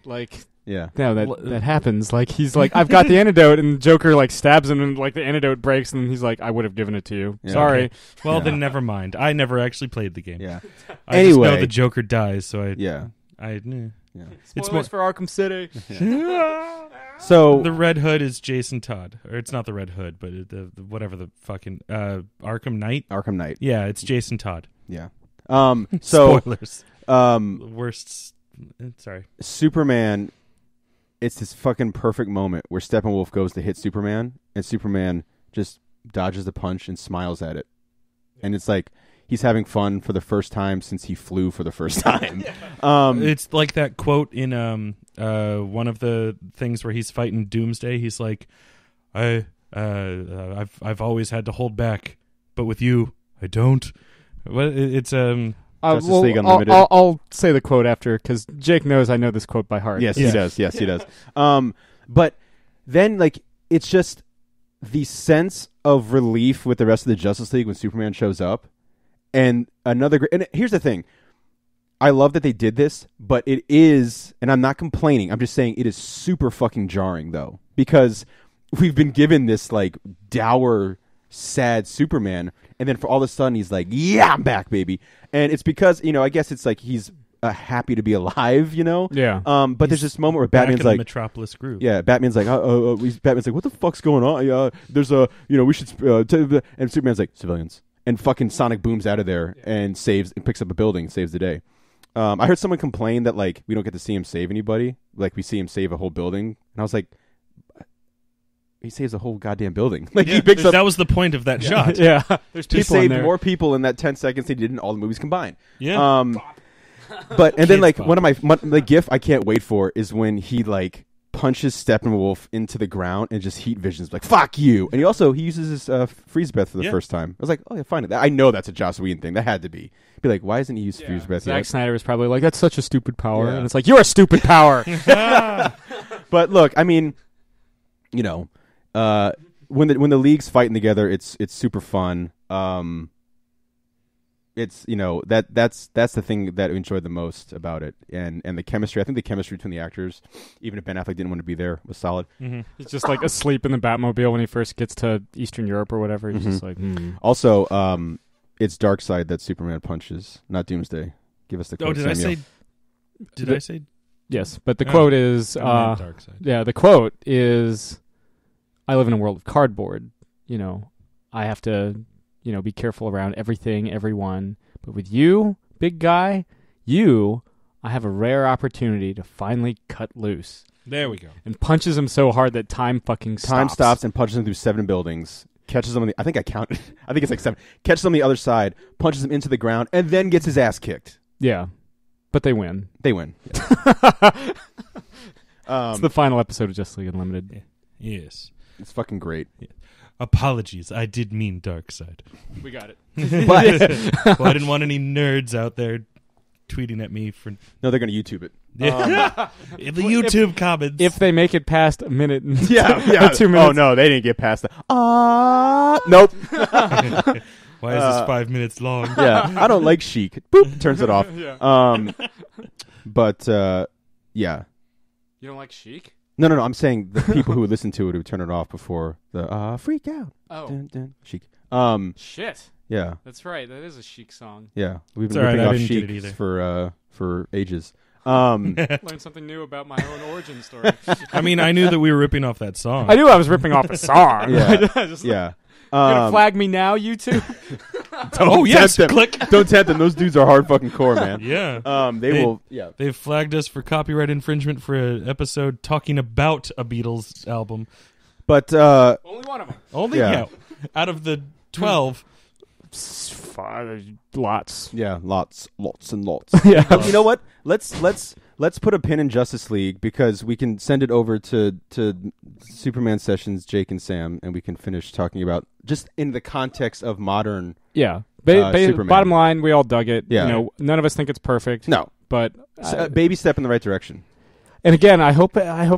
Like, yeah. no, that happens. Like, he's like, I've got the antidote, and Joker like stabs him, and like the antidote breaks, and he's like, I would have given it to you. Yeah. Sorry. Okay. Well, Yeah. then never mind. I never actually played the game. Yeah. I just know Anyway. the Joker dies, so Yeah. yeah. It's Spoilers more. for Arkham City. So The Red Hood is Jason Todd, or it's not the Red Hood, but the whatever the fucking Arkham Knight. Arkham Knight. Yeah, it's Jason Todd. Yeah. So Spoilers. Worst. Sorry. Superman. It's this fucking perfect moment where Steppenwolf goes to hit Superman, and Superman just dodges the punch and smiles at it, and it's like he's having fun for the first time since he flew for the first time. It's like that quote in one of the things where he's fighting Doomsday. He's like, I've always had to hold back, but with you, I don't. What it's Justice League Unlimited. I'll say the quote after, because Jake knows I know this quote by heart. Yes, Yeah. he does. Yes, he does. But then, like, it's just the sense of relief with the rest of the Justice League when Superman shows up. And and here's the thing. I love that they did this, but it is, and I'm not complaining, I'm just saying it is super fucking jarring, though. Because we've been given this, like, dour, sad Superman, and then for all of a sudden he's like, yeah, I'm back, baby. And it's because, I guess it's like he's happy to be alive, Yeah. But there's this moment where back Batman's in the like, Metropolis groove. yeah, Batman's like, Batman's like, what the fuck's going on? There's we should, and Superman's like, civilians. And fucking Sonic booms out of there and picks up a building and saves the day. I heard someone complain that, like, we don't get to see him save anybody. Like, we see him save a whole building. And I was like, he saves a whole goddamn building. Like, he picks up. That was the point of that shot. Yeah. There's He people in saved there. more people in that 10 seconds than he did in all the movies combined. Yeah. But and then, like, Kids one of the GIF I can't wait for is when he, like, punches Steppenwolf into the ground and just heat visions like fuck you. And he uses his freeze breath for the first time. I was like, oh yeah, fine. I know that's a Joss Whedon thing. That had to be. Be like, why isn't he use freeze breath? Zack yet? Snyder was probably like, that's such a stupid power, and it's like, you're a stupid power. But look, I mean, you know, when the league's fighting together, it's super fun. It's that's the thing that I enjoyed the most about it, and the chemistry. I think the chemistry between the actors, even if Ben Affleck didn't want to be there, was solid. Mm-hmm. He's just like asleep in the Batmobile when he first gets to Eastern Europe or whatever. He's just like. Also, it's Darkseid that Superman punches, not Doomsday. Give us the quote. Did Samuel. I say? Yes, but the quote is. Darkseid. Yeah, the quote is, "I live in a world of cardboard. You know, I have to, be careful around everything, everyone. But with you, big guy, I have a rare opportunity to finally cut loose." There we go. And punches him so hard that time fucking stops. Time stops and punches him through 7 buildings. Catches him on I think I counted. I think it's like 7. Catches him on the other side, punches him into the ground, and then gets his ass kicked. Yeah, but they win. They win. It's the final episode of Justice League Unlimited. Yes. It's fucking great. Yeah. Apologies, I did mean Darkseid. We got it. But well, I didn't want any nerds out there tweeting at me for... No, they're going to YouTube it. In the YouTube comments. If they make it past a minute and yeah. 2 minutes. Oh, no, they didn't get past that. Nope. Why is this 5 minutes long? Yeah, I don't like Chic. Boop, turns it off. Yeah. But, yeah. You don't like Chic? No, I'm saying the people who would listen to it would turn it off before the freak out. Oh. Dun, dun, Chic. Shit. Yeah. That's right. That is a Chic song. Yeah. We've been It's all ripping right, I off didn't get Chic it either. for ages. Learned something new about my own origin story. I mean, I knew that we were ripping off that song. I knew I was ripping off a song. Yeah. Just Yeah. you gonna flag me now, you two? Oh, yes, tempt them. click. Don't tempt them. Those dudes are hard fucking core, man. Yeah. They will. Yeah. They've flagged us for copyright infringement for an episode talking about a Beatles album. But Only one of them. Only out of the 12. Lots. yeah, lots and lots. Yeah. You know what? Let's put a pin in Justice League because we can send it over to Superman Sessions, Jake and Sam, and we can finish talking about just in the context of modern. Yeah. Superman. Bottom line, we all dug it. Yeah. None of us think it's perfect. No, But baby step in the right direction. and again, I hope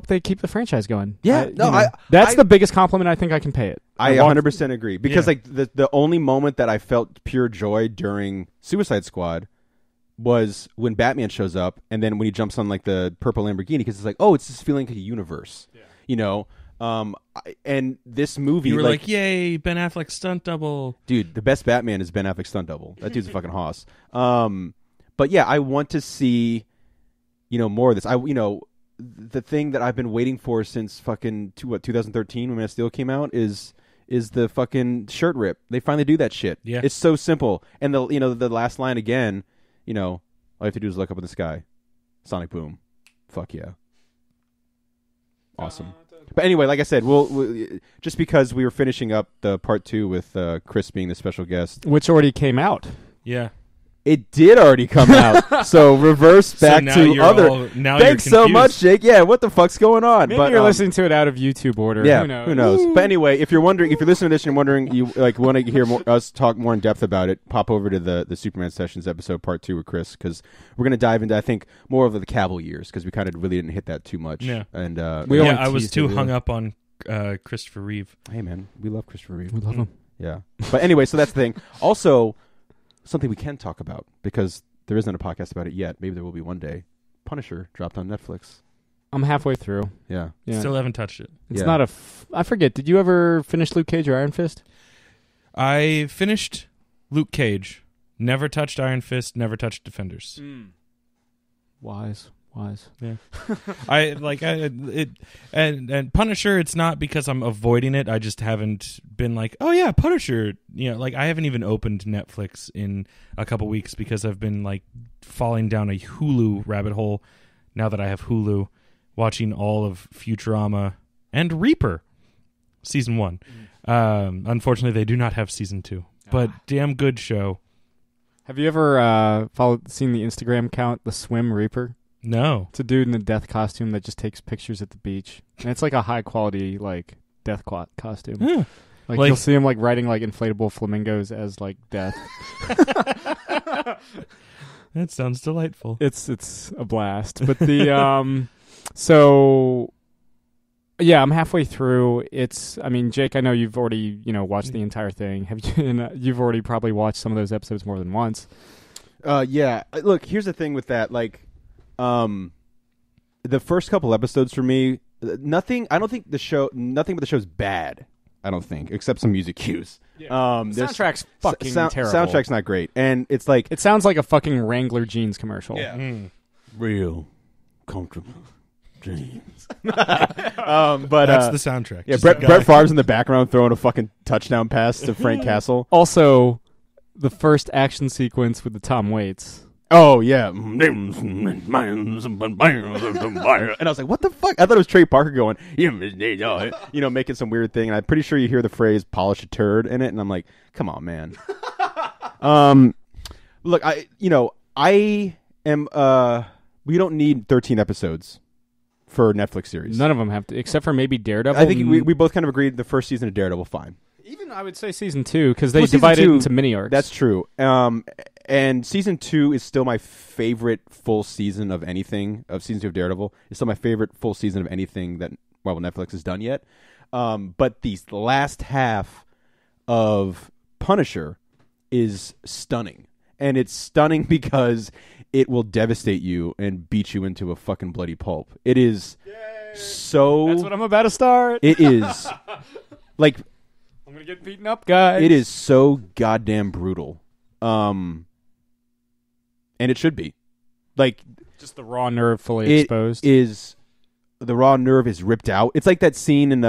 they keep the franchise going. Yeah. That's the biggest compliment I think I can pay it. I 100% agree because like the only moment that I felt pure joy during Suicide Squad was when Batman shows up and then when he jumps on like the purple Lamborghini because it's like, oh, it's just feeling like a universe, and this movie, You were like, yay, Ben Affleck stunt double. dude, the best Batman is Ben Affleck stunt double. That dude's a fucking hoss. But yeah, I want to see, more of this. The thing that I've been waiting for since fucking 2013 when Man of Steel came out is the fucking shirt rip. They finally do that shit. Yeah. It's so simple. And the last line again, all you have to do is look up in the sky. Sonic boom. Fuck yeah. Awesome. But anyway, like I said, we'll just because we were finishing up the part 2 with Chris being the special guest. Which already came out. Yeah. It did already come out. So reverse back now to you're other. now Thanks you're so confused. much, Jake. Yeah, what the fuck's going on? Maybe you're listening to it out of YouTube order. Yeah, Who knows? But anyway, if you're listening to this and you're wondering, you want to hear us talk more in depth about it, pop over to the Superman Sessions episode part 2 with Chris because we're going to dive into I think more of the Cavill years because we kind of really didn't hit that too much. Yeah, and I was too hung up on Christopher Reeve. Hey man, we love Christopher Reeve. We love him. Yeah, but anyway, so that's the thing. Also, something we can talk about because there isn't a podcast about it yet. Maybe there will be one day. Punisher dropped on Netflix. I'm halfway through. Yeah. Still haven't touched it. It's not I forget. Did you ever finish Luke Cage or Iron Fist? I finished Luke Cage. Never touched Iron Fist. Never touched Defenders. Wise. Yeah. And Punisher, it's not because I'm avoiding it. I just haven't been like, oh yeah, Punisher. I haven't even opened Netflix in a couple weeks because I've been like falling down a Hulu rabbit hole now that I have Hulu, watching all of Futurama and Reaper season 1. Unfortunately, they do not have season 2, but damn good show. Have you ever seen the Instagram account, The Swim Reaper? No. It's a dude in a death costume that just takes pictures at the beach, and it's like a high quality like death costume. Yeah. Like Like- you'll see him like riding like inflatable flamingos as like death. That sounds delightful. It's a blast. But the so yeah, I'm halfway through. I mean, Jake, I know you've already watched the entire thing. Have you? And, you've already probably watched some of those episodes more than once. Yeah. Look, here's the thing with that. Like, the first couple episodes for me, nothing. I don't think nothing but the show's bad. I don't think, except some music cues. Soundtrack's fucking terrible. Soundtrack's not great, and it's like It sounds like a fucking Wrangler jeans commercial. real comfortable dreams. But That's the soundtrack. yeah, Just Brett the guy. Favre's in the background throwing a fucking touchdown pass to Frank Castle. Also, the first action sequence with the Tom Waits. Oh yeah, and I was like, "What the fuck?" I thought it was Trey Parker going, making some weird thing. And I'm pretty sure you hear the phrase "polish a turd" in it, and I'm like, "Come on, man." Look, I am. We don't need 13 episodes for a Netflix series. None of them have to, except for maybe Daredevil. I think we both kind of agreed the first season of Daredevil fine. Even I would say season 2 because they Well, season divided it 2, into mini arcs. That's true. And season 2 is still my favorite full season of anything. Of season 2 of Daredevil is still my favorite full season of anything that Netflix has done yet. But the last half of Punisher is stunning, and it's stunning because it will devastate you and beat you into a fucking bloody pulp. It is so. That's what I'm about to start. It is like. I'm gonna get beaten up, guys. It is so goddamn brutal. And it should be. Like, just the raw nerve fully exposed. The raw nerve is ripped out. It's like that scene in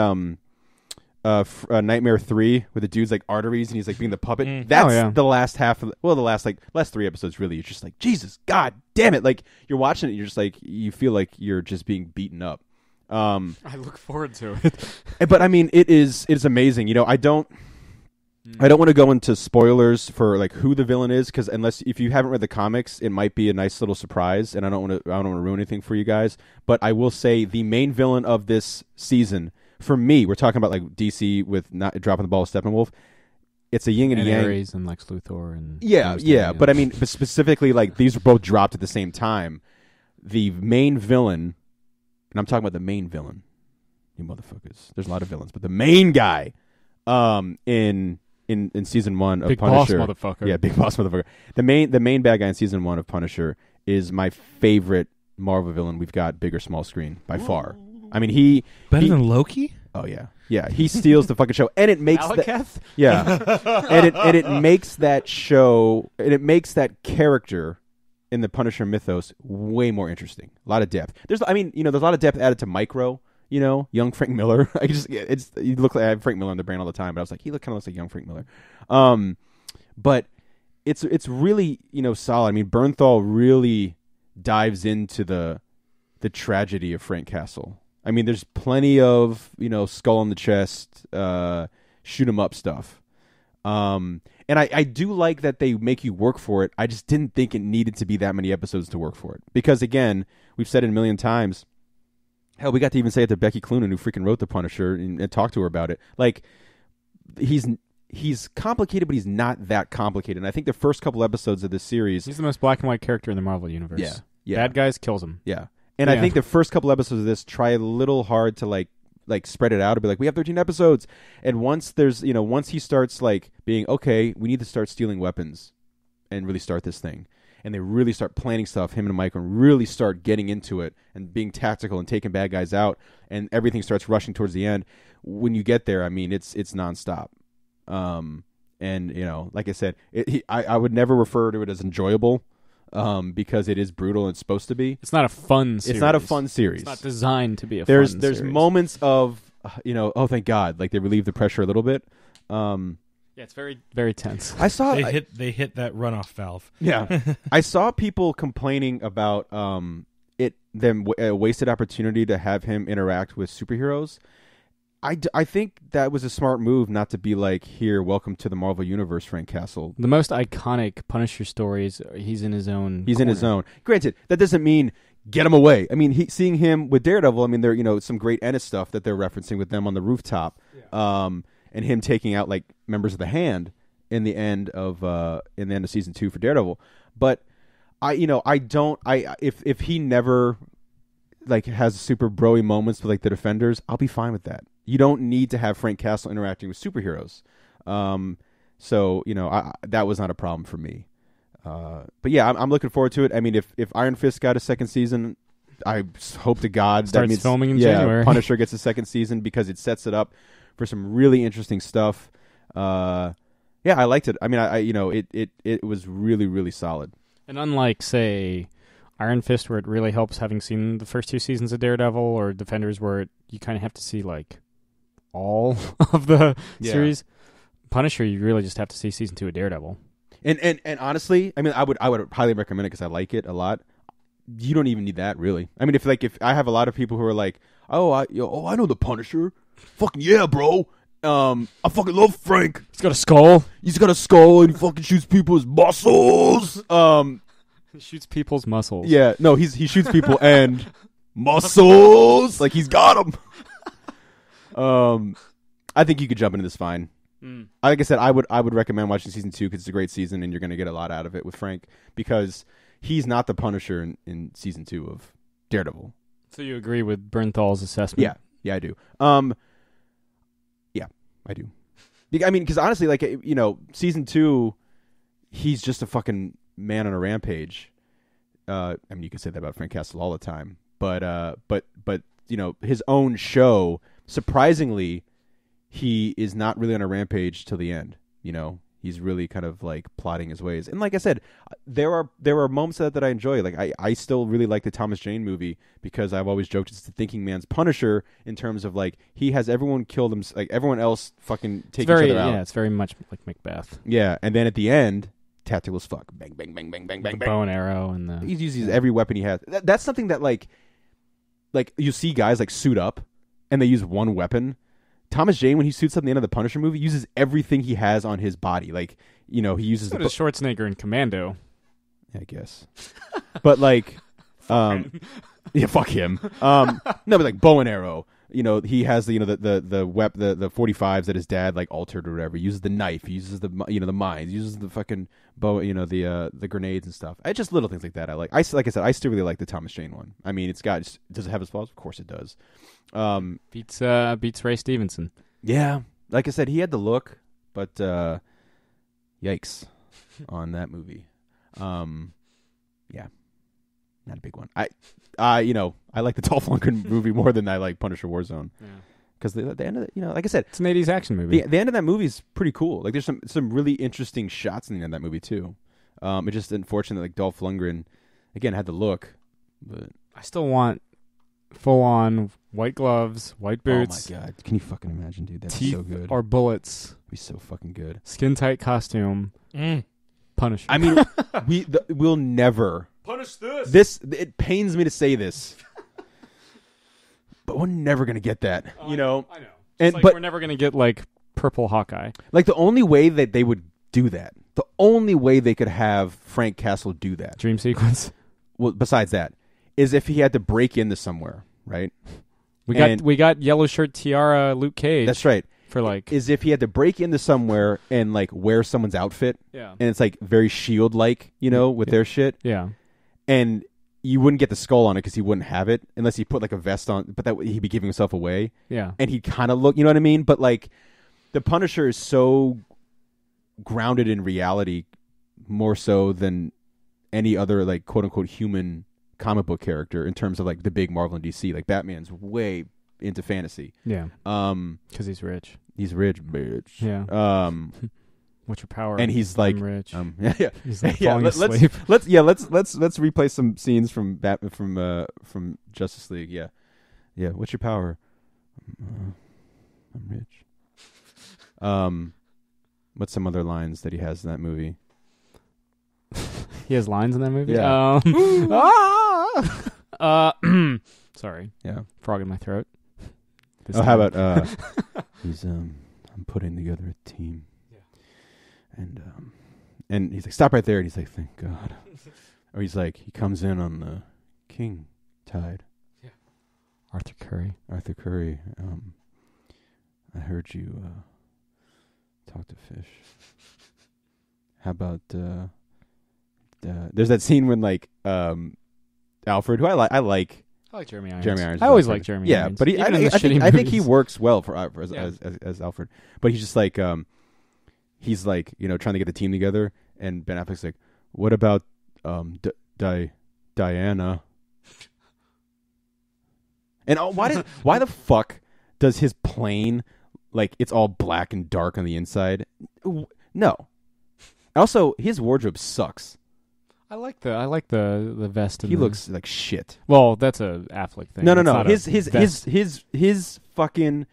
Nightmare 3 where the dude's like arteries and he's like being the puppet. That's the last half of the last 3 episodes really. It's just like, Jesus, God damn it. Like, you're watching it, you're just like, you feel like you're just being beaten up. I look forward to it. But I mean, it is amazing. I don't want to go into spoilers for like who the villain is, because if you haven't read the comics, it might be a nice little surprise, and I don't want to ruin anything for you guys. But I will say the main villain of this season, for me, we're talking about like DC with not dropping the ball with Steppenwolf. It's a yin and yang. Ares and Lex Luthor and yeah. But I mean, specifically, like these were both dropped at the same time. The main villain. And I'm talking about the main villain. You motherfuckers. There's a lot of villains, but the main guy in season 1 of Big Punisher. Boss motherfucker. Yeah, Big Boss motherfucker. The main bad guy in season 1 of Punisher is my favorite Marvel villain we've got, big or small screen, by far. I mean, he Better than Loki? Oh yeah. Yeah, he steals the fucking show, and it makes and it makes that show, and it makes that character in the Punisher mythos way more interesting. A lot of depth. There's a lot of depth added to Micro. Young Frank Miller. You look like I have Frank Miller on the brain all the time, but I was like, he kind of looks like young Frank Miller. But it's really solid. I mean, Bernthal really dives into the tragedy of Frank Castle. I mean, there's plenty of skull in the chest, shoot 'em up stuff. And I do like that they make you work for it. I just didn't think it needed to be that many episodes to work for it. Because, again, we've said it a million times. Hell, we got to even say it to Becky Cloonan, who freaking wrote The Punisher, and talked to her about it. Like, he's complicated, but he's not that complicated. And I think the first couple episodes of this series... He's the most black and white character in the Marvel Universe. Yeah. Bad guys kills him. Yeah. And I think the first couple episodes of this try a little hard to, like spread it out and be like, we have 13 episodes. And once once he starts like being, okay, we need to start stealing weapons and really start this thing. And they really start planning stuff, him and Mike, and really start getting into it and being tactical and taking bad guys out. And everything starts rushing towards the end. When you get there, I mean, it's nonstop. And like I said, I would never refer to it as enjoyable. Because it is brutal and it's supposed to be. It's not a fun series. It's not a fun series. It's not designed to be a fun series. There's moments of, oh, thank God. Like, they relieve the pressure a little bit. Yeah, it's very, very tense. I saw... They hit that runoff valve. Yeah. I saw people complaining about a wasted opportunity to have him interact with superheroes. I think that was a smart move not to be like, here, welcome to the Marvel Universe, Frank Castle. The most iconic Punisher stories, he's in his own He's in his own. Granted, that doesn't mean get him away. I mean, seeing him with Daredevil, I mean, there some great Ennis stuff that they're referencing with them on the rooftop, and him taking out like members of the Hand in the end of season 2 for Daredevil. But if he never like has super broy moments with like the Defenders, I'll be fine with that. You don't need to have Frank Castle interacting with superheroes. So that was not a problem for me. But yeah, I'm looking forward to it. I mean, if Iron Fist got a second season, I hope to God Starts that means filming in January. Punisher gets a second season because it sets it up for some really interesting stuff. Yeah, I liked it. I mean, it was really, really solid. And unlike, say, Iron Fist, where it really helps having seen the first 2 seasons of Daredevil, or Defenders, where you kind of have to see like all of the series, Punisher, you really just have to see season 2 of Daredevil. And honestly, I mean, I would highly recommend it because I like it a lot. You don't even need that, really. I mean, if I have a lot of people who are like, I know the Punisher, fucking yeah, bro. I fucking love Frank. He's got a skull. He's got a skull and he fucking shoots people's muscles. He shoots people's muscles. Yeah, no, he shoots people and muscles. Like he's got them. I think you could jump into this fine. Like I said, I would recommend watching season 2 because it's a great season and you're going to get a lot out of it with Frank because he's not the Punisher in season 2 of Daredevil. So you agree with Bernthal's assessment? Yeah, I do. Yeah, I do. I mean, because honestly, like season 2, he's just a fucking man on a rampage. I mean, you can say that about Frank Castle all the time, but his own show, surprisingly, he is not really on a rampage till the end. He's really kind of like plotting his ways. And like I said, there are moments of that I enjoy. Like I still really like the Thomas Jane movie because I've always joked it's the thinking man's Punisher in terms of like he has everyone kill them, like everyone else fucking take each other out. Yeah, it's very much like Macbeth. Yeah, and then at the end, tactical as fuck, bang bang bang bang bang bang, bang. Bow and arrow and he uses every weapon he has. That's something that like you see guys like suit up and they use one weapon. Thomas Jane, when he suits up in the end of the Punisher movie, uses everything he has on his body. Like, he uses so does Schwarzenegger in Commando. I guess. But like, yeah, fuck him. No, but like bow and arrow. He has the 45s that his dad like altered or whatever. He uses the knife. He uses the the mines. He uses the fucking bow. The grenades and stuff. It's just little things like that. Like I said, I still really like the Thomas Jane one. I mean, does it have its flaws? Of course it does. Beats Ray Stevenson. Yeah, like I said, he had the look, but yikes on that movie. Yeah, not a big one. I like the Dolph Lundgren movie more than I like Punisher Warzone. Yeah. Because the end of it, like I said, it's an 80s action movie. The end of that movie is pretty cool. Like there's some really interesting shots in the end of that movie too. It's just unfortunate that like Dolph Lundgren again had the look, but I still want full on white gloves, white boots. Oh my god! Can you fucking imagine, dude? That's teeth so good. Or bullets. It'd be so fucking good. Skin tight costume. Punisher. I mean, we'll never punish this. It pains me to say this, but we're never gonna get that. I know. And like, we're never gonna get like purple Hawkeye. Like the only way that they would do that, the only way they could have Frank Castle do that dream sequence. Well, besides that, is if he had to break into somewhere, right? We got yellow shirt tiara Luke Cage. That's right. For like, is if he had to break into somewhere and like wear someone's outfit. Yeah. And it's like very Shield like, with their shit. Yeah. And you wouldn't get the skull on it because he wouldn't have it unless he put like a vest on. But that he'd be giving himself away. Yeah. And he'd kind of look, you know what I mean? But like, the Punisher is so grounded in reality, more so than any other like quote unquote human comic book character in terms of like the big Marvel and DC. Like Batman's way into fantasy. Yeah. Because he's rich. He's rich, bitch. Yeah. What's your power? And he's like, I'm rich. Yeah. He's like yeah. falling asleep. Let's replay some scenes from from Justice League. Yeah. Yeah. What's your power? I'm rich. What's some other lines that he has in that movie? He has lines in that movie? Yeah. Sorry. Yeah. Frog in my throat. How about he's I'm putting together a team. Yeah. And he's like, stop right there, and he's like, thank God. Or he's like, he comes in on the king Tide. Yeah. Arthur Curry. Arthur Curry. I heard you talk to fish. How about there's that scene when like Alfred, who I like I like Jeremy Irons. Jeremy Irons. I always Alfred. like Jeremy Yeah, Irons. but Even in the I shitty think he movies. works well for as Yeah. Alfred. But he's just like he's like trying to get the team together, and Ben Affleck's like, what about Diana? And why the fuck does his plane like it's all black and dark on the inside? No. Also, his wardrobe sucks. I like the vest. He looks like shit. Well, that's a Affleck thing. No. It's not His fucking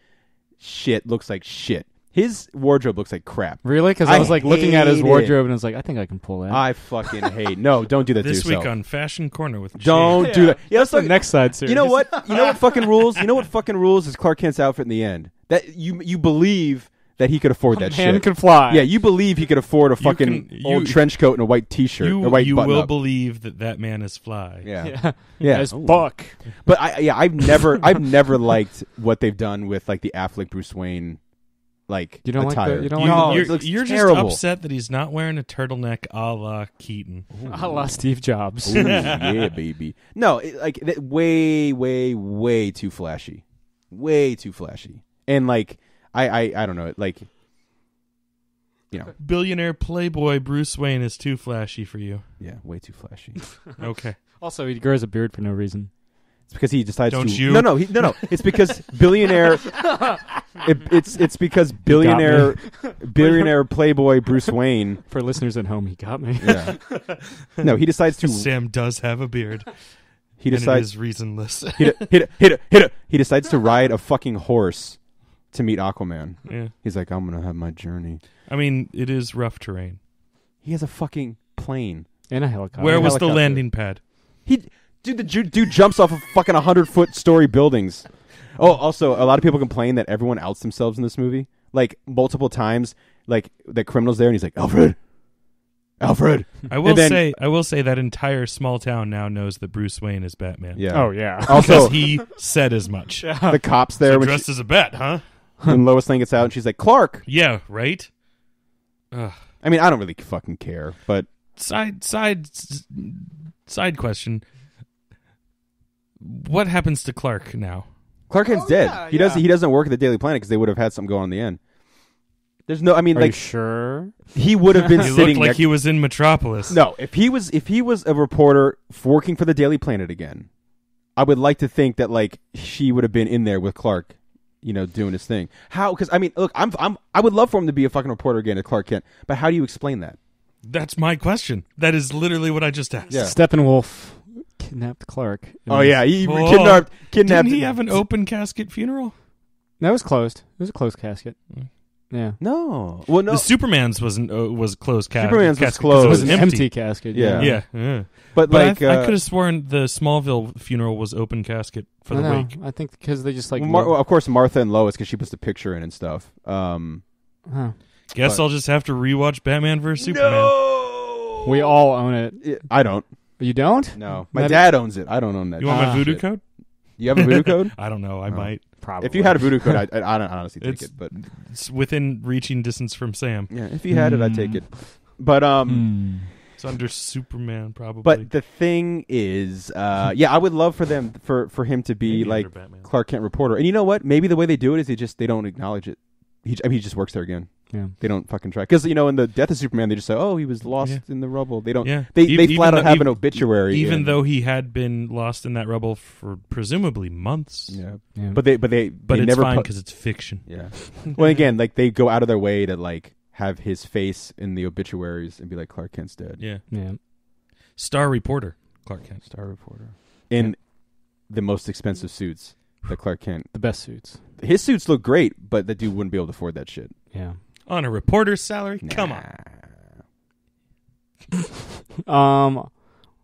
shit looks like shit. His wardrobe looks like crap. Really? Because I was like looking at his hate wardrobe and I was like, I think I can pull that. I fucking hate. No, don't do that This to yourself. week on Fashion Corner with Don't do that. Yeah, That's the next side series. You know what? You know what fucking rules? You know what fucking rules is Clark Kent's outfit in the end. That you believe that he could afford that Man shit. can fly. Yeah, you believe he could afford a fucking old trench coat and a white T-shirt, a white You button will up. believe that man is fly. Yeah. Yeah. As Buck. But I've never liked what they've done with like the Affleck Bruce Wayne like You don't attire. like the you don't No, like it looks You're just terrible. upset that he's not wearing a turtleneck a la Keaton. a la Steve Jobs. Ooh, yeah, baby. No, way too flashy. Way too flashy. And like I don't know, like Billionaire playboy Bruce Wayne is too flashy for you. yeah, way too flashy. Okay. Also, he grows a beard for no reason. It's because he decides Don't to. you? No. It's because billionaire. It's because billionaire playboy Bruce Wayne. For listeners at home, he got me. Yeah. No, he decides to. Sam does have a beard. He And it decides. is reasonless. He decides to ride a fucking horse to meet Aquaman. Yeah. He's like, I'm gonna have my journey. I mean, it is rough terrain. He has a fucking plane. And a helicopter. Where was the helicopter. landing pad? The dude jumps off of fucking 100-foot story buildings. Oh, also, a lot of people complain that everyone outs themselves in this movie. Like, multiple times, like, the criminal's there and he's like, Alfred. I will say that entire small town now knows that Bruce Wayne is Batman. Yeah. Oh, yeah. Also, Because he said as much. the cops there So when, dressed as a bat, huh? when Lois Lane gets out and she's like, Clark. Yeah, right? Ugh. I mean, I don't really fucking care, but Side question. What happens to Clark now? Clark Kent's dead. He doesn't work at the Daily Planet because they would have had something go on in the end. There's no, I mean, Are you like, sure? he would have been He sitting looked like next. he was in Metropolis. No, if he was a reporter working for the Daily Planet again, I would like to think that like she would have been in there with Clark, doing his thing. How? Because I mean, look, I would love for him to be a fucking reporter again at Clark Kent, but how do you explain that? That's my question. That is literally what I just asked. Yeah. Steppenwolf kidnapped Clark. Oh yeah, he Oh. kidnapped. Didn't he have an open casket funeral? No, it was closed. It was a closed casket. Yeah. No, well, no. The Superman's was closed casket. Superman's was casket 'cause closed. It It was was an empty. empty casket. Yeah. Yeah. but But like, I could have sworn the Smallville funeral was open casket for the No, wake. I think because they just like. well, of course, Martha and Lois because she puts the picture in and stuff. Huh. Guess But- I'll just have to rewatch Batman vs Superman. No, We all own it. I don't. You don't? No, my That- dad owns it. I don't own that. You want my voodoo shit. code? You have a voodoo code? I don't know. I might. Probably. If you had a voodoo code, I don't honestly take It's- it. But It's within reaching distance from Sam. yeah, if you had it, I'd take it. But It's under Superman, probably. but the thing is, yeah, I would love for them for him to be Maybe like under Batman. Clark Kent reporter. And you know what? Maybe the way they do it is they don't acknowledge it. He just works there again. Yeah. They don't fucking try because in the Death of Superman they just say, oh, he was lost Yeah. in the rubble. They don't. Yeah. They Even flat out though- have an obituary. Even in- though he had been lost in that rubble for presumably months. yeah, Yeah. but they But it's never fine put- because it's fiction. yeah. Well, again, like they go out of their way to like have his face in the obituaries and be like Clark Kent's dead. Yeah. Yeah. Star reporter, Clark Kent. Star reporter in the most expensive suits that Clark Kent. The best suits. His suits look great, but the dude wouldn't be able to afford that shit. Yeah. On a reporter's salary? Come on.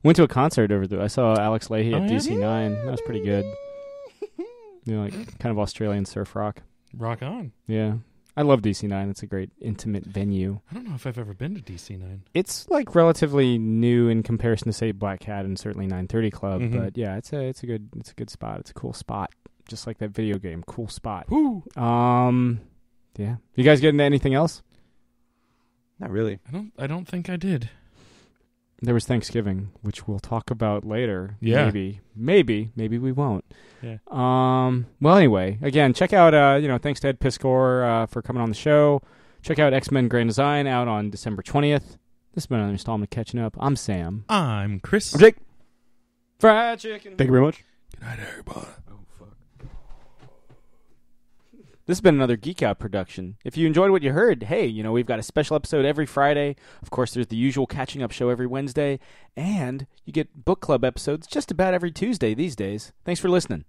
Went to a concert over there. I saw Alex Leahy at Oh, yeah? DC9. That was pretty good. Like kind of Australian surf rock. Rock on. Yeah. I love DC9. It's a great intimate venue. I don't know if I've ever been to DC9. It's like relatively new in comparison to say Black Cat and certainly 930 Club, Mhm. but yeah, it's a good spot. It's a cool spot, just like that video game. Cool spot. Woo! Yeah. You guys get into anything else? Not really. I don't think I did. There was Thanksgiving, which we'll talk about later. Yeah. Maybe we won't. Yeah. Well, anyway, again, check out, thanks to Ed Piskor for coming on the show. Check out X-Men Grand Design out on December 20th. This has been another installment of Catching Up. I'm Sam. I'm Chris. I'm Jake. Fried chicken. Thank you very much. Good night, everybody. This has been another Geek Out production. If you enjoyed what you heard, hey, we've got a special episode every Friday. Of course, there's the usual catching up show every Wednesday. And you get book club episodes just about every Tuesday these days. Thanks for listening.